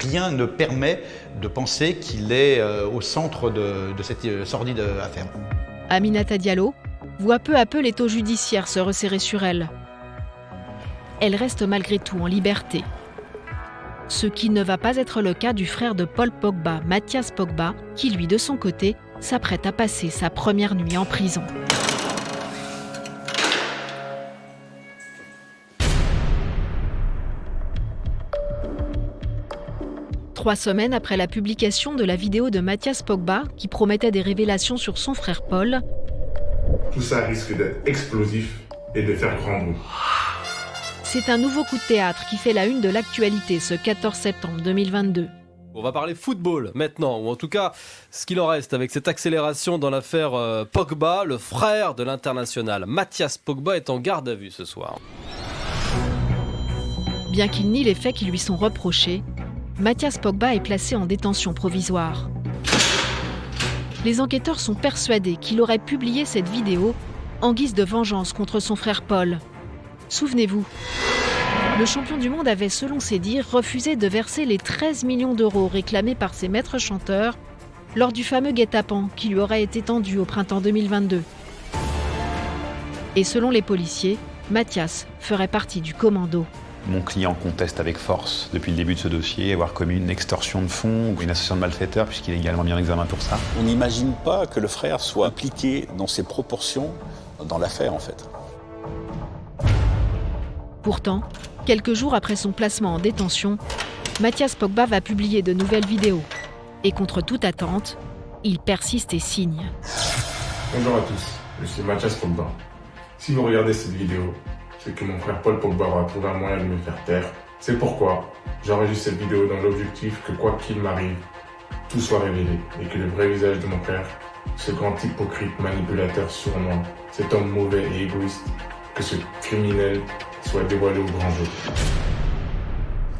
rien ne permet de penser qu'il est au centre de cette sordide affaire. Aminata Diallo voit peu à peu l'étau judiciaire se resserrer sur elle. Elle reste malgré tout en liberté. Ce qui ne va pas être le cas du frère de Paul Pogba, Mathias Pogba, qui lui, de son côté, s'apprête à passer sa première nuit en prison. Trois semaines après la publication de la vidéo de Mathias Pogba, qui promettait des révélations sur son frère Paul, tout ça risque d'être explosif et de faire grand bruit. C'est un nouveau coup de théâtre qui fait la une de l'actualité ce 14 septembre 2022. On va parler football maintenant, ou en tout cas ce qu'il en reste avec cette accélération dans l'affaire Pogba. Le frère de l'international Mathias Pogba est en garde à vue ce soir. Bien qu'il nie les faits qui lui sont reprochés, Mathias Pogba est placé en détention provisoire. Les enquêteurs sont persuadés qu'il aurait publié cette vidéo en guise de vengeance contre son frère Paul. Souvenez-vous, le champion du monde avait, selon ses dires, refusé de verser les 13 millions d'euros réclamés par ses maîtres chanteurs lors du fameux guet-apens qui lui aurait été tendu au printemps 2022. Et selon les policiers, Mathias ferait partie du commando. Mon client conteste avec force depuis le début de ce dossier avoir commis une extorsion de fonds ou une association de malfaiteurs puisqu'il est également mis en examen pour ça. On n'imagine pas que le frère soit impliqué dans ces proportions dans l'affaire en fait. Pourtant, quelques jours après son placement en détention, Mathias Pogba va publier de nouvelles vidéos. Et contre toute attente, il persiste et signe. Bonjour à tous, je suis Mathias Pogba. Si vous regardez cette vidéo, c'est que mon frère Paul Pogba va trouver un moyen de me faire taire. C'est pourquoi j'enregistre cette vidéo dans l'objectif que quoi qu'il m'arrive, tout soit révélé et que le vrai visage de mon frère, ce grand hypocrite manipulateur sournois, cet homme mauvais et égoïste, que ce criminel soit dévoilé au grand jour.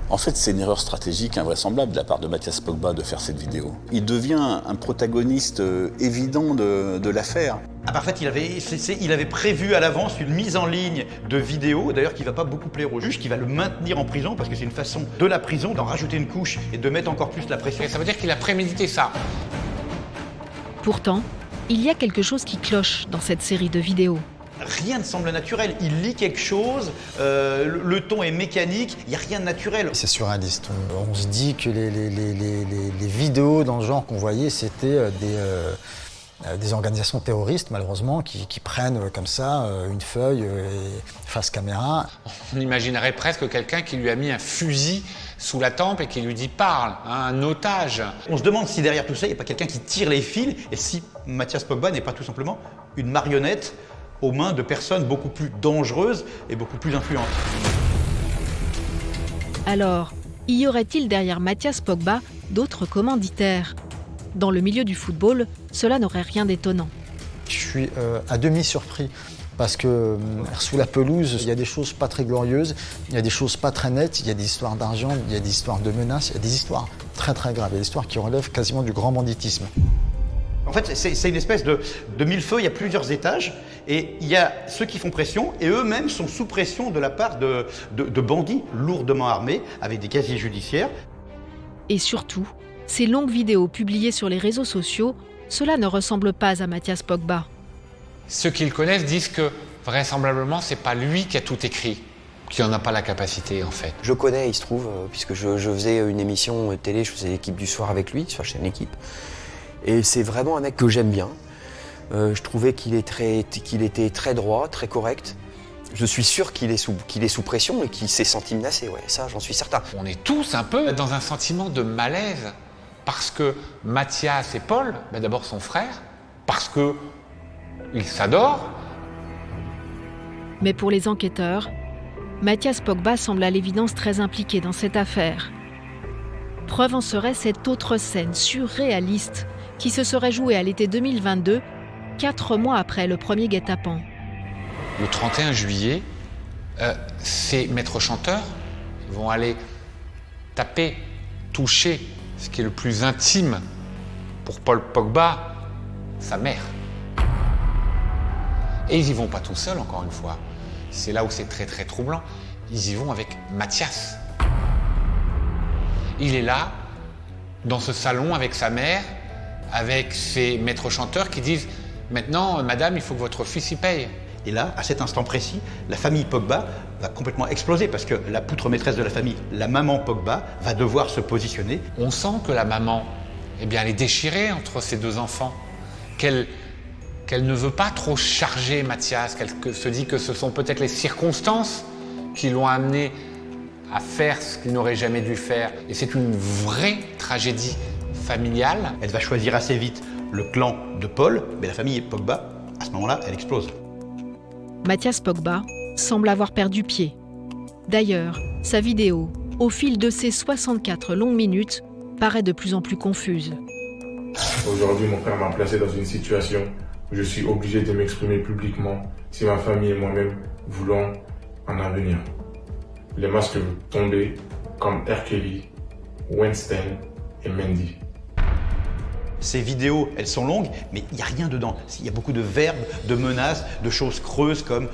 En fait, c'est une erreur stratégique invraisemblable de la part de Mathias Pogba de faire cette vidéo. Il devient un protagoniste évident de l'affaire. En fait, il avait prévu à l'avance une mise en ligne de vidéos, d'ailleurs qui ne va pas beaucoup plaire au juge, qui va le maintenir en prison, parce que c'est une façon de la prison d'en rajouter une couche et de mettre encore plus la pression. Et ça veut dire qu'il a prémédité ça. Pourtant, il y a quelque chose qui cloche dans cette série de vidéos. Rien ne semble naturel. Il lit quelque chose, le ton est mécanique, il n'y a rien de naturel. C'est surréaliste. On se dit que les vidéos dans le genre qu'on voyait, c'était des organisations terroristes, malheureusement, qui prennent comme ça une feuille et face caméra. On imaginerait presque quelqu'un qui lui a mis un fusil sous la tempe et qui lui dit « parle », un otage. On se demande si derrière tout ça, il n'y a pas quelqu'un qui tire les fils et si Mathias Pogba n'est pas tout simplement une marionnette aux mains de personnes beaucoup plus dangereuses et beaucoup plus influentes. Alors, y aurait-il derrière Mathias Pogba d'autres commanditaires ? Dans le milieu du football, cela n'aurait rien d'étonnant. Je suis à demi surpris parce que sous la pelouse, il y a des choses pas très glorieuses, il y a des choses pas très nettes, il y a des histoires d'argent, il y a des histoires de menaces, il y a des histoires très très graves, il y a des histoires qui relèvent quasiment du grand banditisme. En fait, c'est une espèce de millefeuille, il y a plusieurs étages, et il y a ceux qui font pression, et eux-mêmes sont sous pression de la part de bandits lourdement armés, avec des casiers judiciaires. Et surtout, ces longues vidéos publiées sur les réseaux sociaux, cela ne ressemble pas à Mathias Pogba. Ceux qui le connaissent disent que vraisemblablement, c'est pas lui qui a tout écrit, qui n'en a pas la capacité en fait. Je connais, il se trouve, puisque je faisais une émission télé, je faisais l'équipe du soir avec lui, sur la chaîne L'équipe. Et c'est vraiment un mec que j'aime bien. Je trouvais qu'il était très droit, très correct. Je suis sûr qu'il est sous pression et qu'il s'est senti menacé, ouais, ça j'en suis certain. On est tous un peu dans un sentiment de malaise parce que Mathias et Paul, d'abord son frère, parce qu'ils s'adorent. Mais pour les enquêteurs, Mathias Pogba semble à l'évidence très impliqué dans cette affaire. Preuve en serait cette autre scène surréaliste qui se serait jouée à l'été 2022, 4 mois après le premier guet-apens. Le 31 juillet, ces maîtres chanteurs vont aller taper, toucher ce qui est le plus intime pour Paul Pogba, sa mère. Et ils n'y vont pas tout seuls, encore une fois. C'est là où c'est très très troublant. Ils y vont avec Mathias. Il est là, dans ce salon avec sa mère, avec ses maîtres chanteurs qui disent « Maintenant, madame, il faut que votre fils y paye ». Et là, à cet instant précis, la famille Pogba va complètement exploser parce que la poutre maîtresse de la famille, la maman Pogba, va devoir se positionner. On sent que la maman, eh bien, elle est déchirée entre ses deux enfants, qu'elle ne veut pas trop charger Mathias, qu'elle se dit que ce sont peut-être les circonstances qui l'ont amené à faire ce qu'il n'aurait jamais dû faire. Et c'est une vraie tragédie familiale. Elle va choisir assez vite le clan de Paul, mais la famille Pogba, à ce moment-là, elle explose. Mathias Pogba semble avoir perdu pied. D'ailleurs, sa vidéo, au fil de ses 64 longues minutes, paraît de plus en plus confuse. Aujourd'hui, mon frère m'a placé dans une situation où je suis obligé de m'exprimer publiquement si ma famille et moi-même voulons un avenir. Les masques vont tomber comme R. Kelly, Weinstein et Mendy. Ces vidéos, elles sont longues, mais il n'y a rien dedans. Il y a beaucoup de verbes, de menaces, de choses creuses comme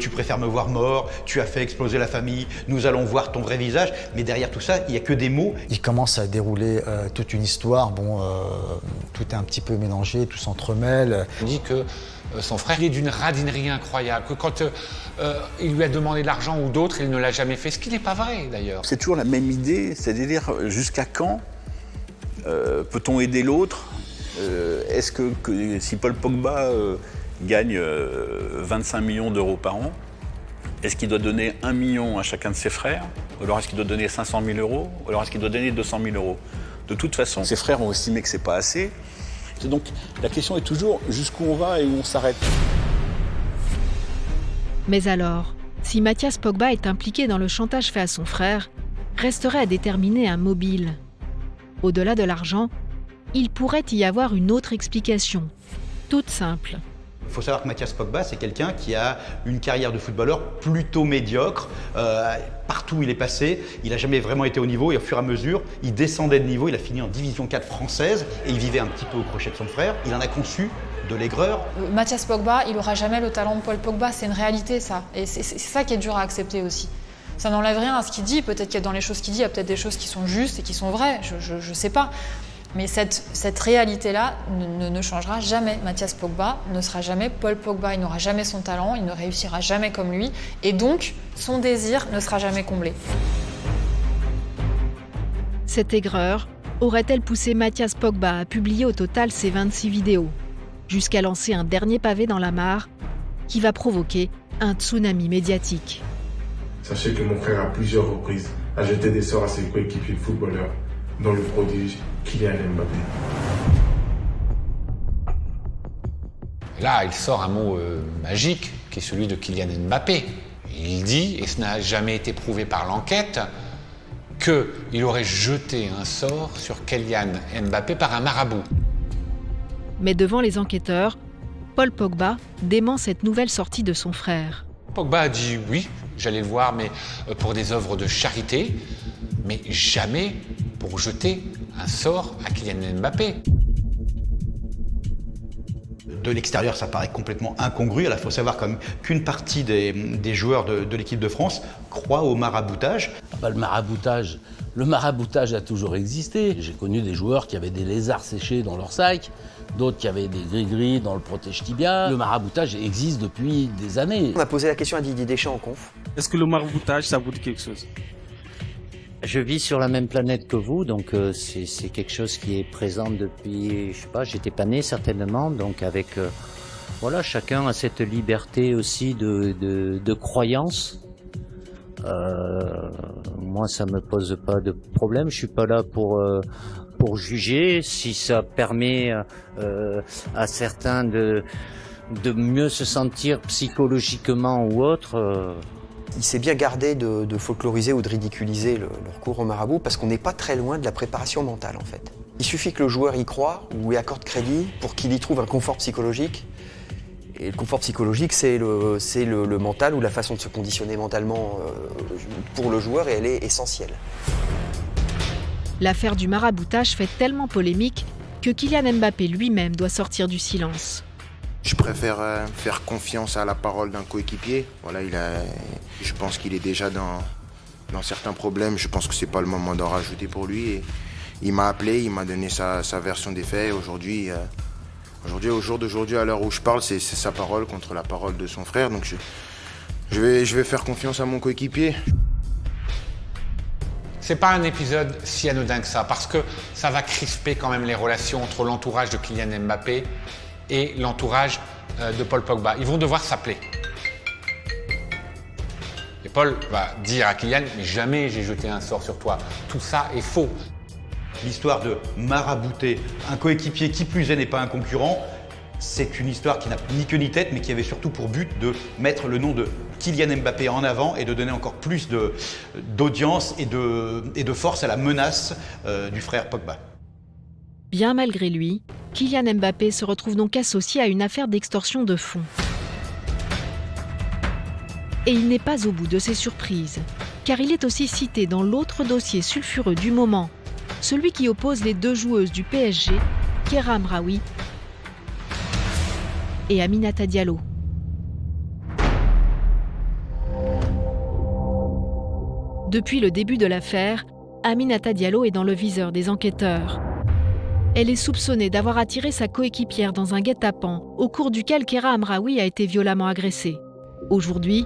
tu préfères me voir mort, tu as fait exploser la famille, nous allons voir ton vrai visage. Mais derrière tout ça, il n'y a que des mots. Il commence à dérouler toute une histoire. Bon, tout est un petit peu mélangé, tout s'entremêle. On dit que son frère est d'une radinerie incroyable, que quand il lui a demandé de l'argent ou d'autres, il ne l'a jamais fait, ce qui n'est pas vrai d'ailleurs. C'est toujours la même idée, c'est-à-dire jusqu'à quand peut-on aider l'autre? Est-ce que si Paul Pogba gagne 25 millions d'euros par an, est-ce qu'il doit donner 1 million à chacun de ses frères? Ou alors est-ce qu'il doit donner 500 000 euros? Ou alors est-ce qu'il doit donner 200 000 euros? De toute façon, ses frères ont estimé que c'est pas assez. Donc la question est toujours jusqu'où on va et où on s'arrête. Mais alors, si Mathias Pogba est impliqué dans le chantage fait à son frère, resterait à déterminer un mobile. Au-delà de l'argent, il pourrait y avoir une autre explication, toute simple. Il faut savoir que Mathias Pogba, c'est quelqu'un qui a une carrière de footballeur plutôt médiocre. Partout où il est passé, il n'a jamais vraiment été au niveau et au fur et à mesure, il descendait de niveau. Il a fini en division 4 française et il vivait un petit peu au crochet de son frère. Il en a conçu de l'aigreur. Mathias Pogba, il n'aura jamais le talent de Paul Pogba, c'est une réalité ça. Et c'est ça qui est dur à accepter aussi. Ça n'enlève rien à ce qu'il dit, peut-être qu'il y a dans les choses qu'il dit, il y a peut-être des choses qui sont justes et qui sont vraies, je sais pas. Mais cette réalité-là ne changera jamais. Mathias Pogba ne sera jamais Paul Pogba, il n'aura jamais son talent, il ne réussira jamais comme lui, et donc son désir ne sera jamais comblé. Cette aigreur aurait-elle poussé Mathias Pogba à publier au total ses 26 vidéos, jusqu'à lancer un dernier pavé dans la mare qui va provoquer un tsunami médiatique. Sachez que mon frère, à plusieurs reprises, a jeté des sorts à ses coéquipiers footballeurs, dont le prodige Kylian Mbappé. Là, il sort un mot magique, qui est celui de Kylian Mbappé. Il dit, et ce n'a jamais été prouvé par l'enquête, qu'il aurait jeté un sort sur Kylian Mbappé par un marabout. Mais devant les enquêteurs, Paul Pogba dément cette nouvelle sortie de son frère. Pogba a dit oui, j'allais le voir, mais pour des œuvres de charité, mais jamais pour jeter un sort à Kylian Mbappé. De l'extérieur, ça paraît complètement incongru. Il faut savoir quand même qu'une partie des joueurs de l'équipe de France croient au maraboutage. Le maraboutage a toujours existé. J'ai connu des joueurs qui avaient des lézards séchés dans leur sac, d'autres qui avaient des gris-gris dans le protège-tibia. Le maraboutage existe depuis des années. On a posé la question à Didier Deschamps en conf. Est-ce que le maraboutage, ça vous dit quelque chose ? Je vis sur la même planète que vous, donc c'est quelque chose qui est présent depuis, je sais pas, j'étais pas né certainement, donc avec, voilà, chacun a cette liberté aussi de croyance. Moi, ça me pose pas de problème, je suis pas là pour juger. Si ça permet à certains de mieux se sentir psychologiquement ou autre... Il s'est bien gardé de folkloriser ou de ridiculiser le recours au marabout parce qu'on n'est pas très loin de la préparation mentale en fait. Il suffit que le joueur y croie ou y accorde crédit pour qu'il y trouve un confort psychologique. Et le confort psychologique, c'est le mental ou la façon de se conditionner mentalement pour le joueur, et elle est essentielle. L'affaire du maraboutage fait tellement polémique que Kylian Mbappé lui-même doit sortir du silence. Je préfère faire confiance à la parole d'un coéquipier. Voilà, je pense qu'il est déjà dans certains problèmes. Je pense que c'est pas le moment d'en rajouter pour lui. Et il m'a appelé, il m'a donné sa version des faits. Aujourd'hui, au jour d'aujourd'hui, à l'heure où je parle, c'est sa parole contre la parole de son frère. Donc je vais faire confiance à mon coéquipier. C'est pas un épisode si anodin que ça, parce que ça va crisper quand même les relations entre l'entourage de Kylian Mbappé et l'entourage de Paul Pogba. Ils vont devoir s'appeler. Et Paul va dire à Kylian, mais jamais j'ai jeté un sort sur toi. Tout ça est faux. L'histoire de marabouter un coéquipier qui plus est n'est pas un concurrent, c'est une histoire qui n'a ni queue ni tête, mais qui avait surtout pour but de mettre le nom de Kylian Mbappé en avant et de donner encore plus d'audience et de force à la menace du frère Pogba. Bien malgré lui, Kylian Mbappé se retrouve donc associé à une affaire d'extorsion de fonds. Et il n'est pas au bout de ses surprises, car il est aussi cité dans l'autre dossier sulfureux du moment, celui qui oppose les deux joueuses du PSG, Keira Amraoui et Aminata Diallo. Depuis le début de l'affaire, Aminata Diallo est dans le viseur des enquêteurs. Elle est soupçonnée d'avoir attiré sa coéquipière dans un guet-apens au cours duquel Keira Amraoui a été violemment agressée. Aujourd'hui,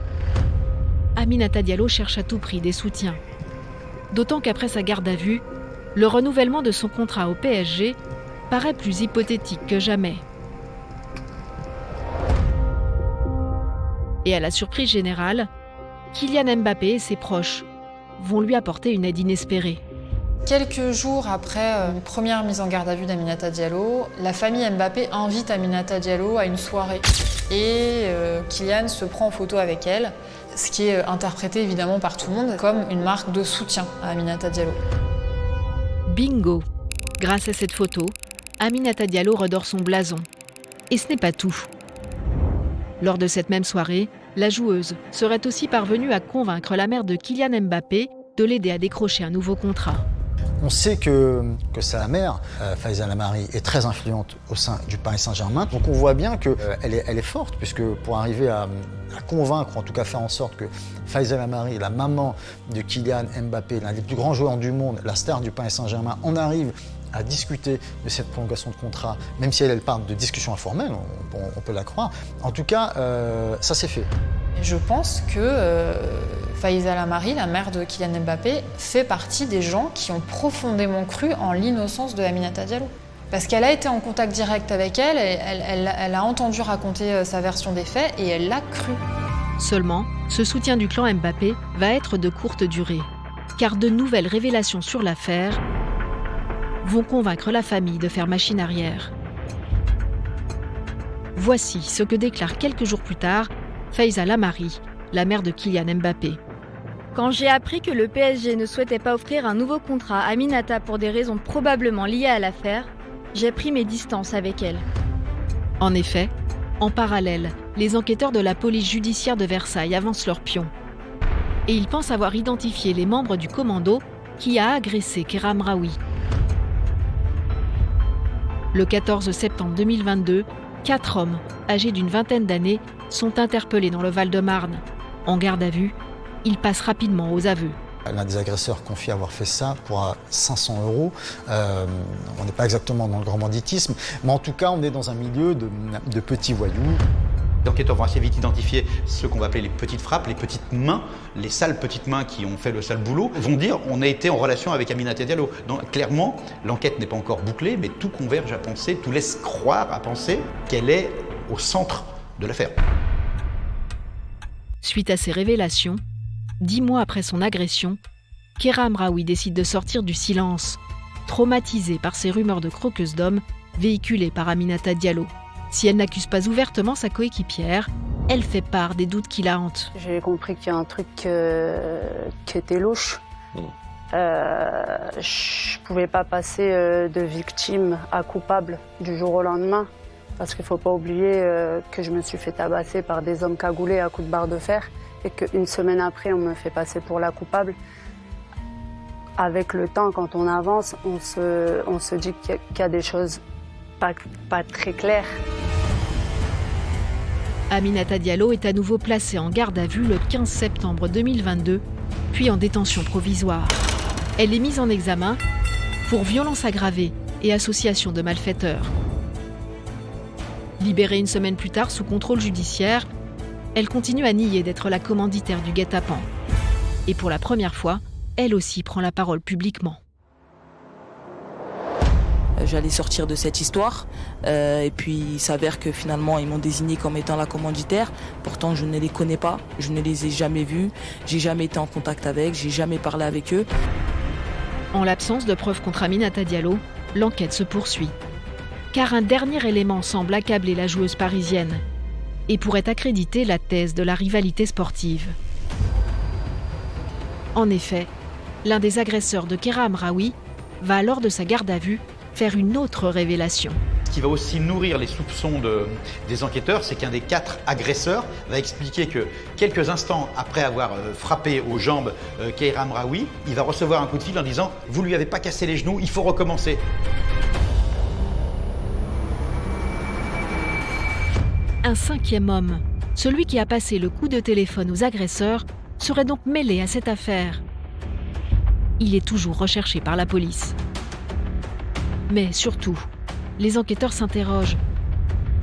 Aminata Diallo cherche à tout prix des soutiens. D'autant qu'après sa garde à vue, le renouvellement de son contrat au PSG paraît plus hypothétique que jamais. Et à la surprise générale, Kylian Mbappé et ses proches vont lui apporter une aide inespérée. Quelques jours après une première mise en garde à vue d'Aminata Diallo, la famille Mbappé invite Aminata Diallo à une soirée. Et Kylian se prend en photo avec elle, ce qui est interprété évidemment par tout le monde comme une marque de soutien à Aminata Diallo. Bingo! Grâce à cette photo, Aminata Diallo redore son blason. Et ce n'est pas tout. Lors de cette même soirée, la joueuse serait aussi parvenue à convaincre la mère de Kylian Mbappé de l'aider à décrocher un nouveau contrat. On sait que sa mère, Faiza Lamari, est très influente au sein du Paris Saint-Germain. Donc on voit bien qu'elle est forte, puisque pour arriver à convaincre, ou en tout cas faire en sorte que Faiza Lamari, la maman de Kylian Mbappé, l'un des plus grands joueurs du monde, la star du Paris Saint-Germain, en arrive à discuter de cette prolongation de contrat, même si elle parle de discussion informelle, on peut la croire. En tout cas, ça s'est fait. Je pense que Faiza Lamari, la mère de Kylian Mbappé, fait partie des gens qui ont profondément cru en l'innocence de Aminata Diallo. Parce qu'elle a été en contact direct avec elle, elle a entendu raconter sa version des faits et elle l'a cru. Seulement, ce soutien du clan Mbappé va être de courte durée, car de nouvelles révélations sur l'affaire vont convaincre la famille de faire machine arrière. Voici ce que déclare quelques jours plus tard Faiza Lamari, la mère de Kylian Mbappé. Quand j'ai appris que le PSG ne souhaitait pas offrir un nouveau contrat à Aminata pour des raisons probablement liées à l'affaire, j'ai pris mes distances avec elle. En effet, en parallèle, les enquêteurs de la police judiciaire de Versailles avancent leurs pions. Et ils pensent avoir identifié les membres du commando qui a agressé Kéra Amraoui. Le 14 septembre 2022, 4 hommes, âgés d'une vingtaine d'années, sont interpellés dans le Val-de-Marne. En garde à vue, ils passent rapidement aux aveux. L'un des agresseurs confie avoir fait ça pour 500 €. On n'est pas exactement dans le grand banditisme, mais en tout cas, on est dans un milieu de petits voyous. Les enquêteurs vont assez vite identifier ce qu'on va appeler les petites frappes, les petites mains, les sales petites mains qui ont fait le sale boulot, vont dire on a été en relation avec Aminata Diallo. Donc clairement, l'enquête n'est pas encore bouclée, mais tout converge à penser, tout laisse croire à penser qu'elle est au centre de l'affaire. Suite à ces révélations, 10 mois après son agression, Kéra Amraoui décide de sortir du silence, traumatisée par ces rumeurs de croqueuse d'hommes véhiculées par Aminata Diallo. Si elle n'accuse pas ouvertement sa coéquipière, elle fait part des doutes qui la hantent. J'ai compris qu'il y a un truc qui était louche. Je pouvais pas passer de victime à coupable du jour au lendemain. Parce qu'il ne faut pas oublier que je me suis fait tabasser par des hommes cagoulés à coups de barre de fer et qu'une semaine après, on me fait passer pour la coupable. Avec le temps, quand on avance, on se dit qu'il y a des choses pas très claires. Aminata Diallo est à nouveau placée en garde à vue le 15 septembre 2022, puis en détention provisoire. Elle est mise en examen pour violence aggravée et association de malfaiteurs. Libérée une semaine plus tard sous contrôle judiciaire, elle continue à nier d'être la commanditaire du guet-apens. Et pour la première fois, elle aussi prend la parole publiquement. J'allais sortir de cette histoire et puis il s'avère que finalement ils m'ont désigné comme étant la commanditaire. Pourtant je ne les connais pas, je ne les ai jamais vus, j'ai jamais été en contact avec, j'ai jamais parlé avec eux. En l'absence de preuves contre Aminata Diallo, l'enquête se poursuit. Car un dernier élément semble accabler la joueuse parisienne et pourrait accréditer la thèse de la rivalité sportive. En effet, l'un des agresseurs de Kéra Amraoui va, lors de sa garde à vue, faire une autre révélation. Ce qui va aussi nourrir les soupçons des enquêteurs, c'est qu'un des 4 agresseurs va expliquer que quelques instants après avoir frappé aux jambes Kéra Amraoui, il va recevoir un coup de fil en disant « Vous lui avez pas cassé les genoux, il faut recommencer ». Un 5e homme, celui qui a passé le coup de téléphone aux agresseurs, serait donc mêlé à cette affaire. Il est toujours recherché par la police. Mais surtout, les enquêteurs s'interrogent.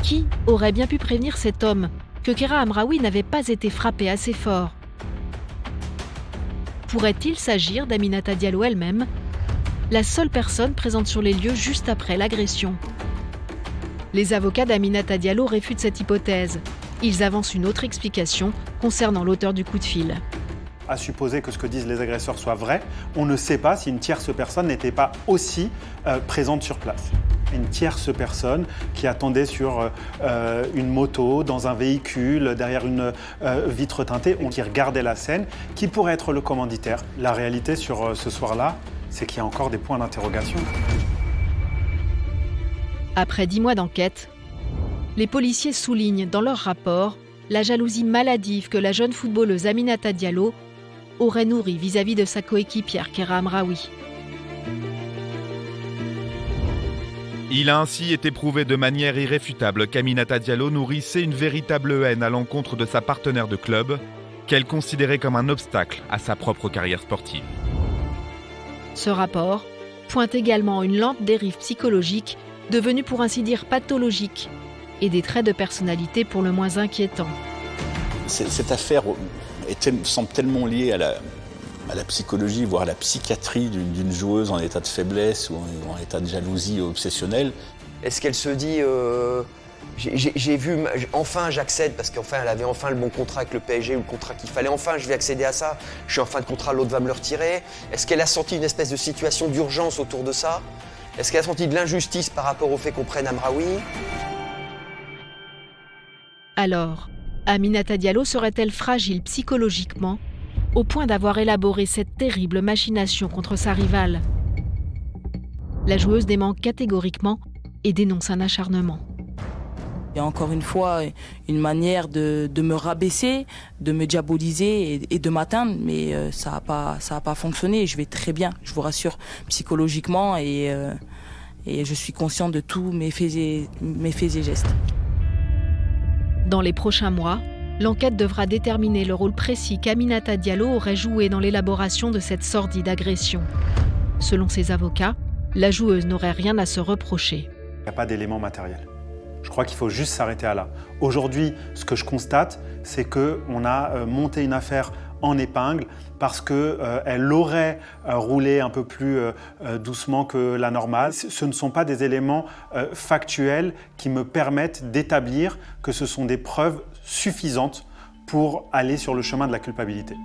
Qui aurait bien pu prévenir cet homme que Kéra Amraoui n'avait pas été frappé assez fort? Pourrait-il s'agir d'Aminata Diallo elle-même, la seule personne présente sur les lieux juste après l'agression? Les avocats d'Aminata Diallo réfutent cette hypothèse. Ils avancent une autre explication concernant l'auteur du coup de fil. À supposer que ce que disent les agresseurs soit vrai, on ne sait pas si une tierce personne n'était pas aussi présente sur place. Une tierce personne qui attendait sur une moto, dans un véhicule, derrière une vitre teintée, qui regardait la scène, qui pourrait être le commanditaire. La réalité sur ce soir-là, c'est qu'il y a encore des points d'interrogation. Après 10 mois d'enquête, les policiers soulignent dans leur rapport la jalousie maladive que la jeune footballeuse Aminata Diallo aurait nourrie vis-à-vis de sa coéquipière Kéra Amraoui. Il a ainsi été prouvé de manière irréfutable qu'Aminata Diallo nourrissait une véritable haine à l'encontre de sa partenaire de club, qu'elle considérait comme un obstacle à sa propre carrière sportive. Ce rapport pointe également une lente dérive psychologique, devenue pour ainsi dire pathologique, et des traits de personnalité pour le moins inquiétants. Cette affaire semble tellement liée à la psychologie, voire à la psychiatrie d'une joueuse en état de faiblesse ou en état de jalousie obsessionnelle. Est-ce qu'elle se dit j'ai vu, enfin j'accède, parce qu'enfin elle avait enfin le bon contrat avec le PSG ou le contrat qu'il fallait, enfin je vais accéder à ça, je suis en fin de contrat, l'autre va me le retirer. Est-ce qu'elle a senti une espèce de situation d'urgence autour de ça? Est-ce qu'elle a senti de l'injustice par rapport au fait qu'on prenne Amraoui? Alors, Aminata Diallo serait-elle fragile psychologiquement, au point d'avoir élaboré cette terrible machination contre sa rivale? La joueuse dément catégoriquement et dénonce un acharnement. Il y a encore une fois une manière de me rabaisser, de me diaboliser et de m'atteindre, mais ça a pas fonctionné. Je vais très bien, je vous rassure, psychologiquement, et je suis consciente de tous mes faits et gestes. Dans les prochains mois, l'enquête devra déterminer le rôle précis qu'Aminata Diallo aurait joué dans l'élaboration de cette sordide agression. Selon ses avocats, la joueuse n'aurait rien à se reprocher. Il n'y a pas d'éléments matériels. Je crois qu'il faut juste s'arrêter à là. Aujourd'hui, ce que je constate, c'est qu'on a monté une affaire en épingle parce qu'elle aurait roulé un peu plus doucement que la normale. Ce ne sont pas des éléments factuels qui me permettent d'établir que ce sont des preuves suffisantes pour aller sur le chemin de la culpabilité.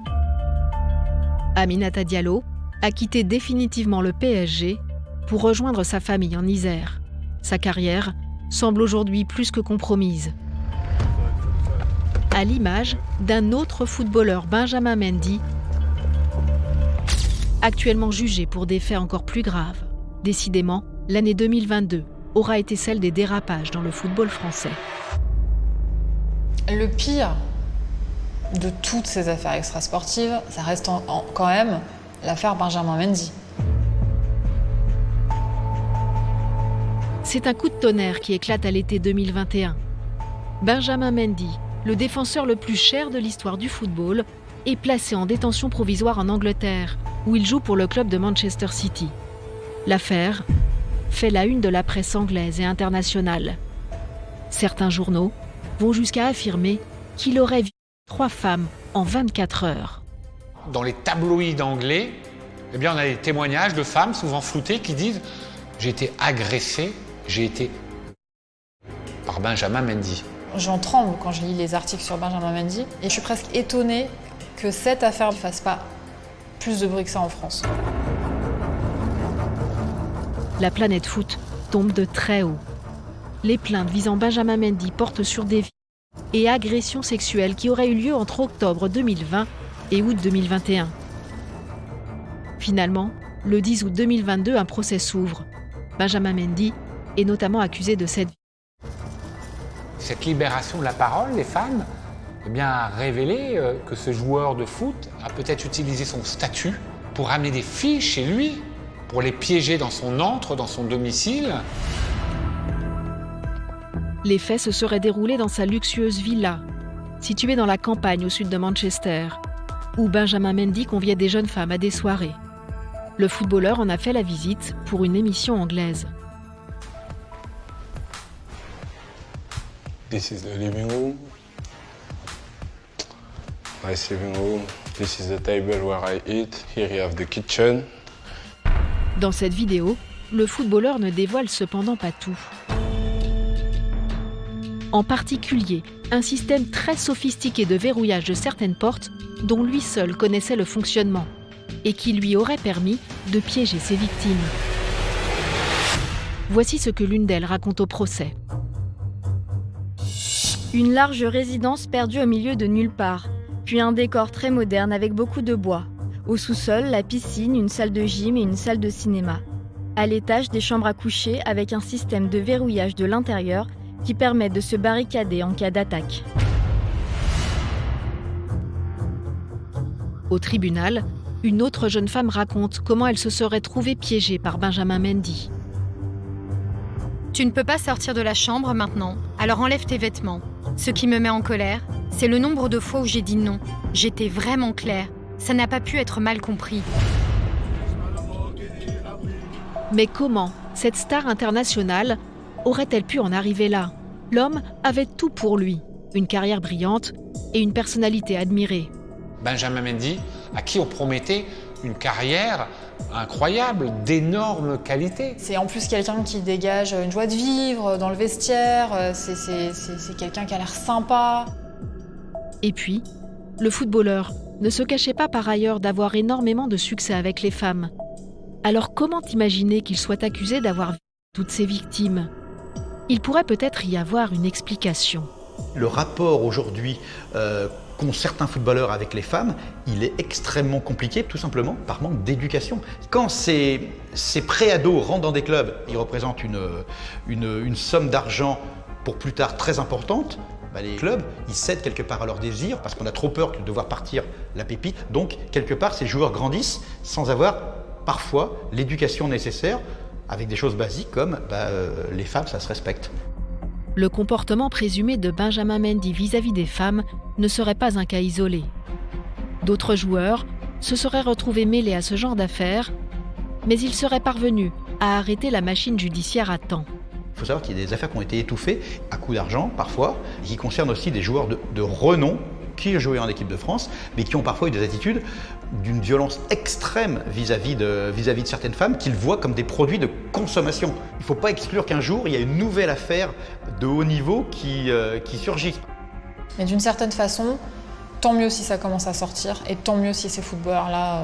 Aminata Diallo a quitté définitivement le PSG pour rejoindre sa famille en Isère. Sa carrière semble aujourd'hui plus que compromise. À l'image d'un autre footballeur, Benjamin Mendy, actuellement jugé pour des faits encore plus graves. Décidément, l'année 2022 aura été celle des dérapages dans le football français. Le pire de toutes ces affaires extrasportives, ça reste quand même l'affaire Benjamin Mendy. C'est un coup de tonnerre qui éclate à l'été 2021. Benjamin Mendy, le défenseur le plus cher de l'histoire du football, est placé en détention provisoire en Angleterre, où il joue pour le club de Manchester City. L'affaire fait la une de la presse anglaise et internationale. Certains journaux vont jusqu'à affirmer qu'il aurait vu 3 femmes en 24 heures. Dans les tabloïds anglais, eh bien, on a des témoignages de femmes, souvent floutées, qui disent « J'ai été agressée, j'ai été par Benjamin Mendy ». J'en tremble quand je lis les articles sur Benjamin Mendy et je suis presque étonnée que cette affaire ne fasse pas plus de bruit que ça en France. La planète foot tombe de très haut. Les plaintes visant Benjamin Mendy portent sur des viols et agressions sexuelles qui auraient eu lieu entre octobre 2020 et août 2021. Finalement, le 10 août 2022, un procès s'ouvre. Benjamin Mendy est notamment accusé de cette. Cette libération de la parole des femmes eh bien, a révélé que ce joueur de foot a peut-être utilisé son statut pour amener des filles chez lui, pour les piéger dans son antre, dans son domicile. Les faits se seraient déroulés dans sa luxueuse villa, située dans la campagne au sud de Manchester, où Benjamin Mendy conviait des jeunes femmes à des soirées. Le footballeur en a fait la visite pour une émission anglaise. This is the living room. Nice living room. This is the table where I eat. Here you have the kitchen. Dans cette vidéo, le footballeur ne dévoile cependant pas tout. En particulier, un système très sophistiqué de verrouillage de certaines portes dont lui seul connaissait le fonctionnement et qui lui aurait permis de piéger ses victimes. Voici ce que l'une d'elles raconte au procès. Une large résidence perdue au milieu de nulle part, puis un décor très moderne avec beaucoup de bois. Au sous-sol, la piscine, une salle de gym et une salle de cinéma. À l'étage, des chambres à coucher avec un système de verrouillage de l'intérieur qui permet de se barricader en cas d'attaque. Au tribunal, une autre jeune femme raconte comment elle se serait trouvée piégée par Benjamin Mendy. Tu ne peux pas sortir de la chambre maintenant, alors enlève tes vêtements. Ce qui me met en colère, c'est le nombre de fois où j'ai dit non. J'étais vraiment claire. Ça n'a pas pu être mal compris. Mais comment cette star internationale aurait-elle pu en arriver là? L'homme avait tout pour lui, une carrière brillante et une personnalité admirée. Benjamin Mendy, à qui on promettait une carrière incroyable, d'énormes qualités. C'est en plus quelqu'un qui dégage une joie de vivre dans le vestiaire, c'est quelqu'un qui a l'air sympa. Et puis, le footballeur ne se cachait pas par ailleurs d'avoir énormément de succès avec les femmes. Alors comment imaginer qu'il soit accusé d'avoir toutes ces victimes? Il pourrait peut-être y avoir une explication. Le rapport aujourd'hui qu'ont certains footballeurs avec les femmes, il est extrêmement compliqué, tout simplement par manque d'éducation. Quand ces pré-ados rentrent dans des clubs, ils représentent une somme d'argent pour plus tard très importante, les clubs, ils cèdent quelque part à leur désir parce qu'on a trop peur de devoir partir la pépite. Donc, quelque part, ces joueurs grandissent sans avoir parfois l'éducation nécessaire avec des choses basiques comme les femmes, ça se respecte. Le comportement présumé de Benjamin Mendy vis-à-vis des femmes ne serait pas un cas isolé. D'autres joueurs se seraient retrouvés mêlés à ce genre d'affaires, mais ils seraient parvenus à arrêter la machine judiciaire à temps. Il faut savoir qu'il y a des affaires qui ont été étouffées à coups d'argent parfois, et qui concernent aussi des joueurs de renom qui ont joué en équipe de France, mais qui ont parfois eu des attitudes d'une violence extrême vis-à-vis de certaines femmes qu'ils voient comme des produits de consommation. Il ne faut pas exclure qu'un jour, il y a une nouvelle affaire de haut niveau qui surgit. Mais d'une certaine façon, tant mieux si ça commence à sortir, et tant mieux si ces footballeurs-là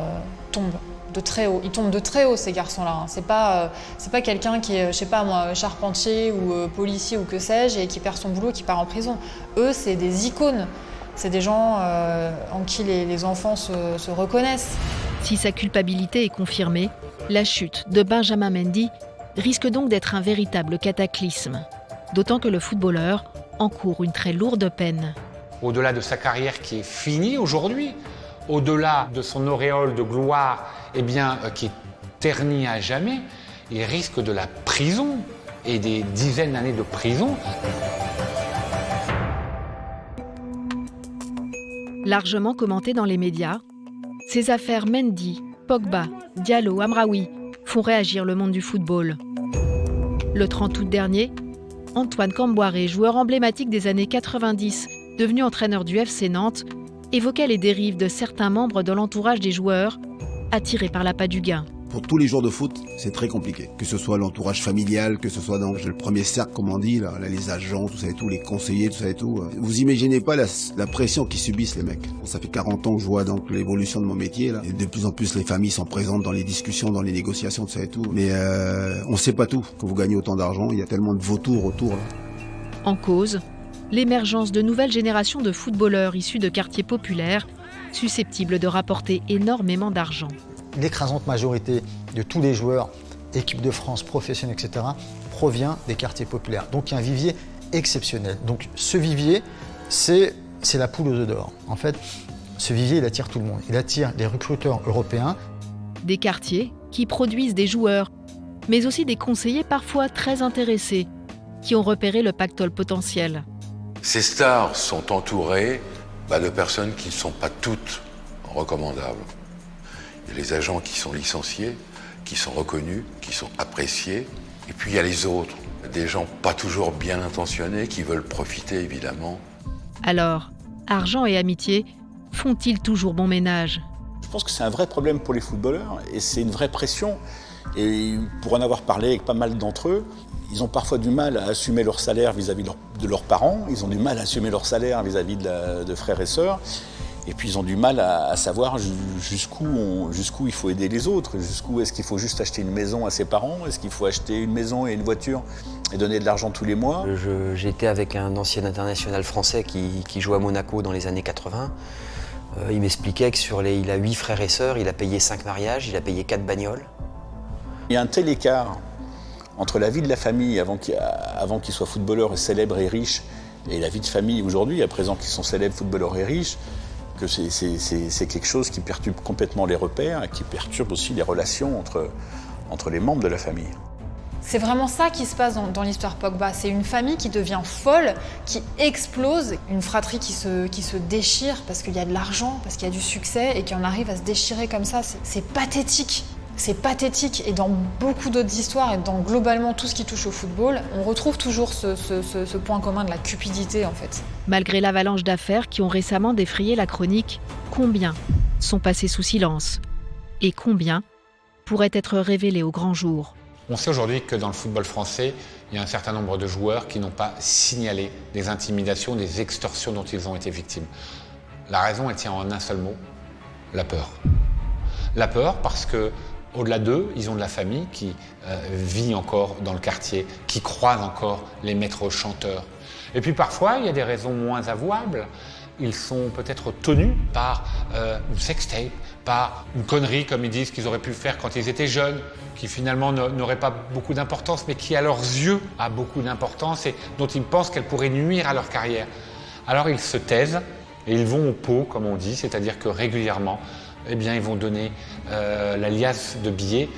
tombent de très haut. Ils tombent de très haut, ces garçons-là. C'est pas quelqu'un qui est, je sais pas moi, charpentier ou policier ou que sais-je, et qui perd son boulot, qui part en prison. Eux, c'est des icônes. C'est des gens en qui les enfants se reconnaissent. Si sa culpabilité est confirmée, la chute de Benjamin Mendy risque donc d'être un véritable cataclysme. D'autant que le footballeur encourt une très lourde peine. Au-delà de sa carrière qui est finie aujourd'hui, au-delà de son auréole de gloire qui est ternie à jamais, il risque de la prison et des dizaines d'années de prison. Largement commentées dans les médias, ces affaires Mendy, Pogba, Diallo, Amraoui font réagir le monde du football. Le 30 août dernier, Antoine Camboiré, joueur emblématique des années 90, devenu entraîneur du FC Nantes, évoquait les dérives de certains membres de l'entourage des joueurs, attirés par l'appât du gain. Pour tous les joueurs de foot, c'est très compliqué. Que ce soit l'entourage familial, que ce soit dans le premier cercle, comme on dit, là, les agents, tout ça et tout, les conseillers, tout ça et tout. Vous imaginez pas la pression qu'ils subissent, les mecs. Ça fait 40 ans que je vois donc l'évolution de mon métier, là. Et de plus en plus, les familles sont présentes dans les discussions, dans les négociations, tout ça et tout. Mais on sait pas tout. Quand vous gagnez autant d'argent, il y a tellement de vautours autour, là. En cause, l'émergence de nouvelles générations de footballeurs issus de quartiers populaires, susceptibles de rapporter énormément d'argent. L'écrasante majorité de tous les joueurs, équipe de France, professionnels, etc., provient des quartiers populaires. Donc il y a un vivier exceptionnel. Donc ce vivier, c'est la poule aux œufs d'or. En fait, ce vivier, il attire tout le monde. Il attire les recruteurs européens. Des quartiers qui produisent des joueurs, mais aussi des conseillers parfois très intéressés, qui ont repéré le pactole potentiel. Ces stars sont entourées de personnes qui ne sont pas toutes recommandables. Il y a les agents qui sont licenciés, qui sont reconnus, qui sont appréciés. Et puis il y a les autres, des gens pas toujours bien intentionnés, qui veulent profiter évidemment. Alors, argent et amitié font-ils toujours bon ménage ? Je pense que c'est un vrai problème pour les footballeurs et c'est une vraie pression. Et pour en avoir parlé avec pas mal d'entre eux, ils ont parfois du mal à assumer leur salaire vis-à-vis de leurs parents, ils ont du mal à assumer leur salaire vis-à-vis de frères et sœurs. Et puis ils ont du mal à savoir jusqu'où il faut aider les autres, jusqu'où est-ce qu'il faut juste acheter une maison à ses parents, est-ce qu'il faut acheter une maison et une voiture et donner de l'argent tous les mois. J'étais avec un ancien international français qui jouait à Monaco dans les années 80. Il m'expliquait il a 8 frères et sœurs, il a payé 5 mariages, il a payé 4 bagnoles. Il y a un tel écart entre la vie de la famille avant qu'ils soient footballeurs et célèbres et riches et la vie de famille aujourd'hui, à présent qu'ils sont célèbres, footballeurs et riches, que c'est quelque chose qui perturbe complètement les repères et qui perturbe aussi les relations entre les membres de la famille. C'est vraiment ça qui se passe dans l'histoire Pogba. C'est une famille qui devient folle, qui explose, une fratrie qui se déchire parce qu'il y a de l'argent, parce qu'il y a du succès et qui en arrive à se déchirer comme ça. C'est pathétique. C'est pathétique, et dans beaucoup d'autres histoires et dans globalement tout ce qui touche au football, on retrouve toujours ce point commun de la cupidité en fait. Malgré l'avalanche d'affaires qui ont récemment défrayé la chronique, combien sont passés sous silence et combien pourraient être révélés au grand jour? On sait aujourd'hui que dans le football français, il y a un certain nombre de joueurs qui n'ont pas signalé des intimidations, des extorsions dont ils ont été victimes. La raison, elle tient en un seul mot, la peur. La peur parce que au-delà d'eux, ils ont de la famille qui vit encore dans le quartier, qui croise encore les maîtres chanteurs. Et puis parfois, il y a des raisons moins avouables. Ils sont peut-être tenus par une sextape, par une connerie, comme ils disent, qu'ils auraient pu faire quand ils étaient jeunes, qui finalement n'aurait pas beaucoup d'importance, mais qui à leurs yeux a beaucoup d'importance et dont ils pensent qu'elle pourrait nuire à leur carrière. Alors ils se taisent et ils vont au pot, comme on dit, c'est-à-dire que régulièrement, eh bien, ils vont donner la liasse de billets.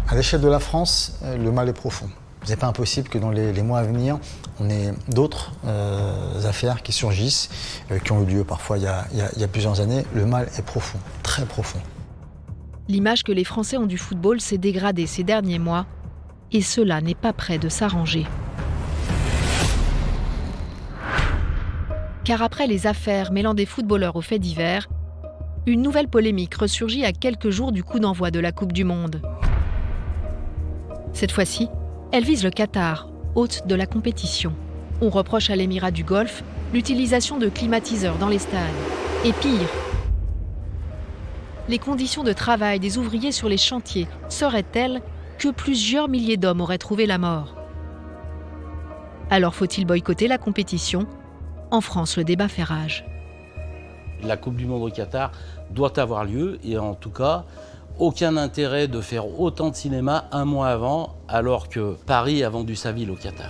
À l'échelle de la France, le mal est profond. Ce n'est pas impossible que dans les mois à venir, on ait d'autres affaires qui surgissent, qui ont eu lieu parfois il y a plusieurs années. Le mal est profond, très profond. L'image que les Français ont du football s'est dégradée ces derniers mois, et cela n'est pas près de s'arranger. Car après les affaires mêlant des footballeurs aux faits divers, une nouvelle polémique ressurgit à quelques jours du coup d'envoi de la Coupe du Monde. Cette fois-ci, elle vise le Qatar, hôte de la compétition. On reproche à l'Émirat du Golfe l'utilisation de climatiseurs dans les stades. Et pire, les conditions de travail des ouvriers sur les chantiers seraient telles que plusieurs milliers d'hommes auraient trouvé la mort. Alors faut-il boycotter la compétition ? En France, le débat fait rage. La Coupe du Monde au Qatar doit avoir lieu et en tout cas, aucun intérêt de faire autant de cinéma un mois avant, alors que Paris a vendu sa ville au Qatar.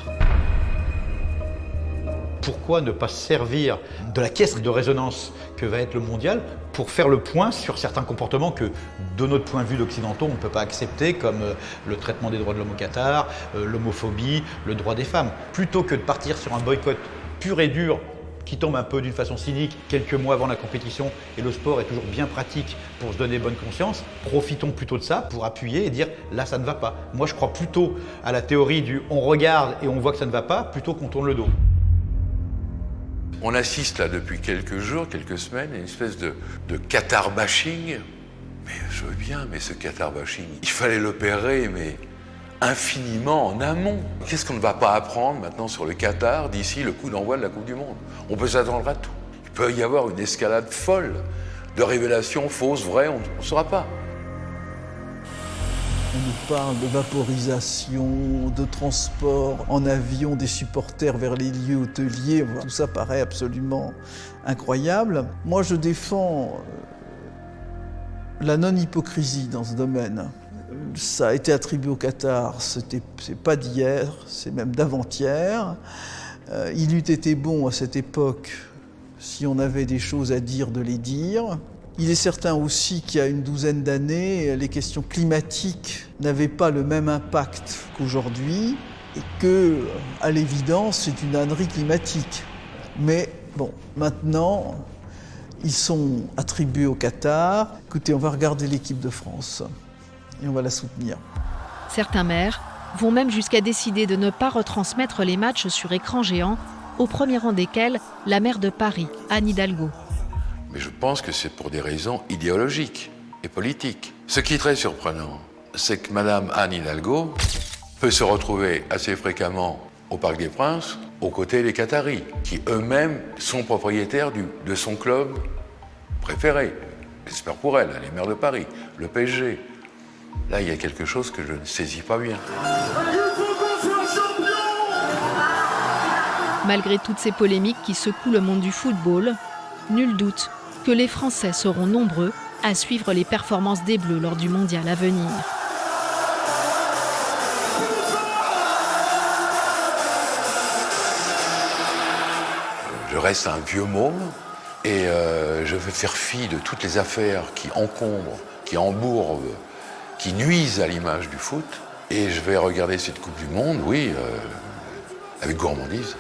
Pourquoi ne pas se servir de la caisse de résonance que va être le mondial pour faire le point sur certains comportements que, de notre point de vue d'occidentaux, on ne peut pas accepter, comme le traitement des droits de l'homme au Qatar, l'homophobie, le droit des femmes. Plutôt que de partir sur un boycott pur et dur, qui tombe un peu d'une façon cynique quelques mois avant la compétition, et le sport est toujours bien pratique pour se donner bonne conscience, profitons plutôt de ça pour appuyer et dire là ça ne va pas. Moi je crois plutôt à la théorie du on regarde et on voit que ça ne va pas, plutôt qu'on tourne le dos. On assiste là depuis quelques jours, quelques semaines, à une espèce de Qatar bashing. Mais je veux bien, mais ce Qatar bashing, il fallait l'opérer, mais infiniment en amont. Qu'est-ce qu'on ne va pas apprendre maintenant sur le Qatar d'ici le coup d'envoi de la Coupe du Monde? On peut s'attendre à tout. Il peut y avoir une escalade folle de révélations fausses, vraies, on ne saura pas. On nous parle de vaporisation, de transport en avion des supporters vers les lieux hôteliers. Tout ça paraît absolument incroyable. Moi, je défends la non-hypocrisie dans ce domaine. Ça a été attribué au Qatar, c'est pas d'hier, c'est même d'avant-hier. Il eût été bon à cette époque, si on avait des choses à dire, de les dire. Il est certain aussi qu'il y a une douzaine d'années, les questions climatiques n'avaient pas le même impact qu'aujourd'hui et que, à l'évidence, c'est une ânerie climatique. Mais bon, maintenant, ils sont attribués au Qatar. Écoutez, on va regarder l'équipe de France et on va la soutenir. Certains maires vont même jusqu'à décider de ne pas retransmettre les matchs sur écran géant, au premier rang desquels la maire de Paris, Anne Hidalgo. Mais je pense que c'est pour des raisons idéologiques et politiques. Ce qui est très surprenant, c'est que Madame Anne Hidalgo peut se retrouver assez fréquemment au Parc des Princes, aux côtés des Qataris, qui eux-mêmes sont propriétaires de son club préféré. J'espère pour elle, les maires de Paris, le PSG. Là, il y a quelque chose que je ne saisis pas bien. Malgré toutes ces polémiques qui secouent le monde du football, nul doute que les Français seront nombreux à suivre les performances des Bleus lors du mondial à venir. Je reste un vieux môme et je vais faire fi de toutes les affaires qui encombrent, qui embourbent, qui nuisent à l'image du foot. Et je vais regarder cette Coupe du Monde, oui, avec gourmandise.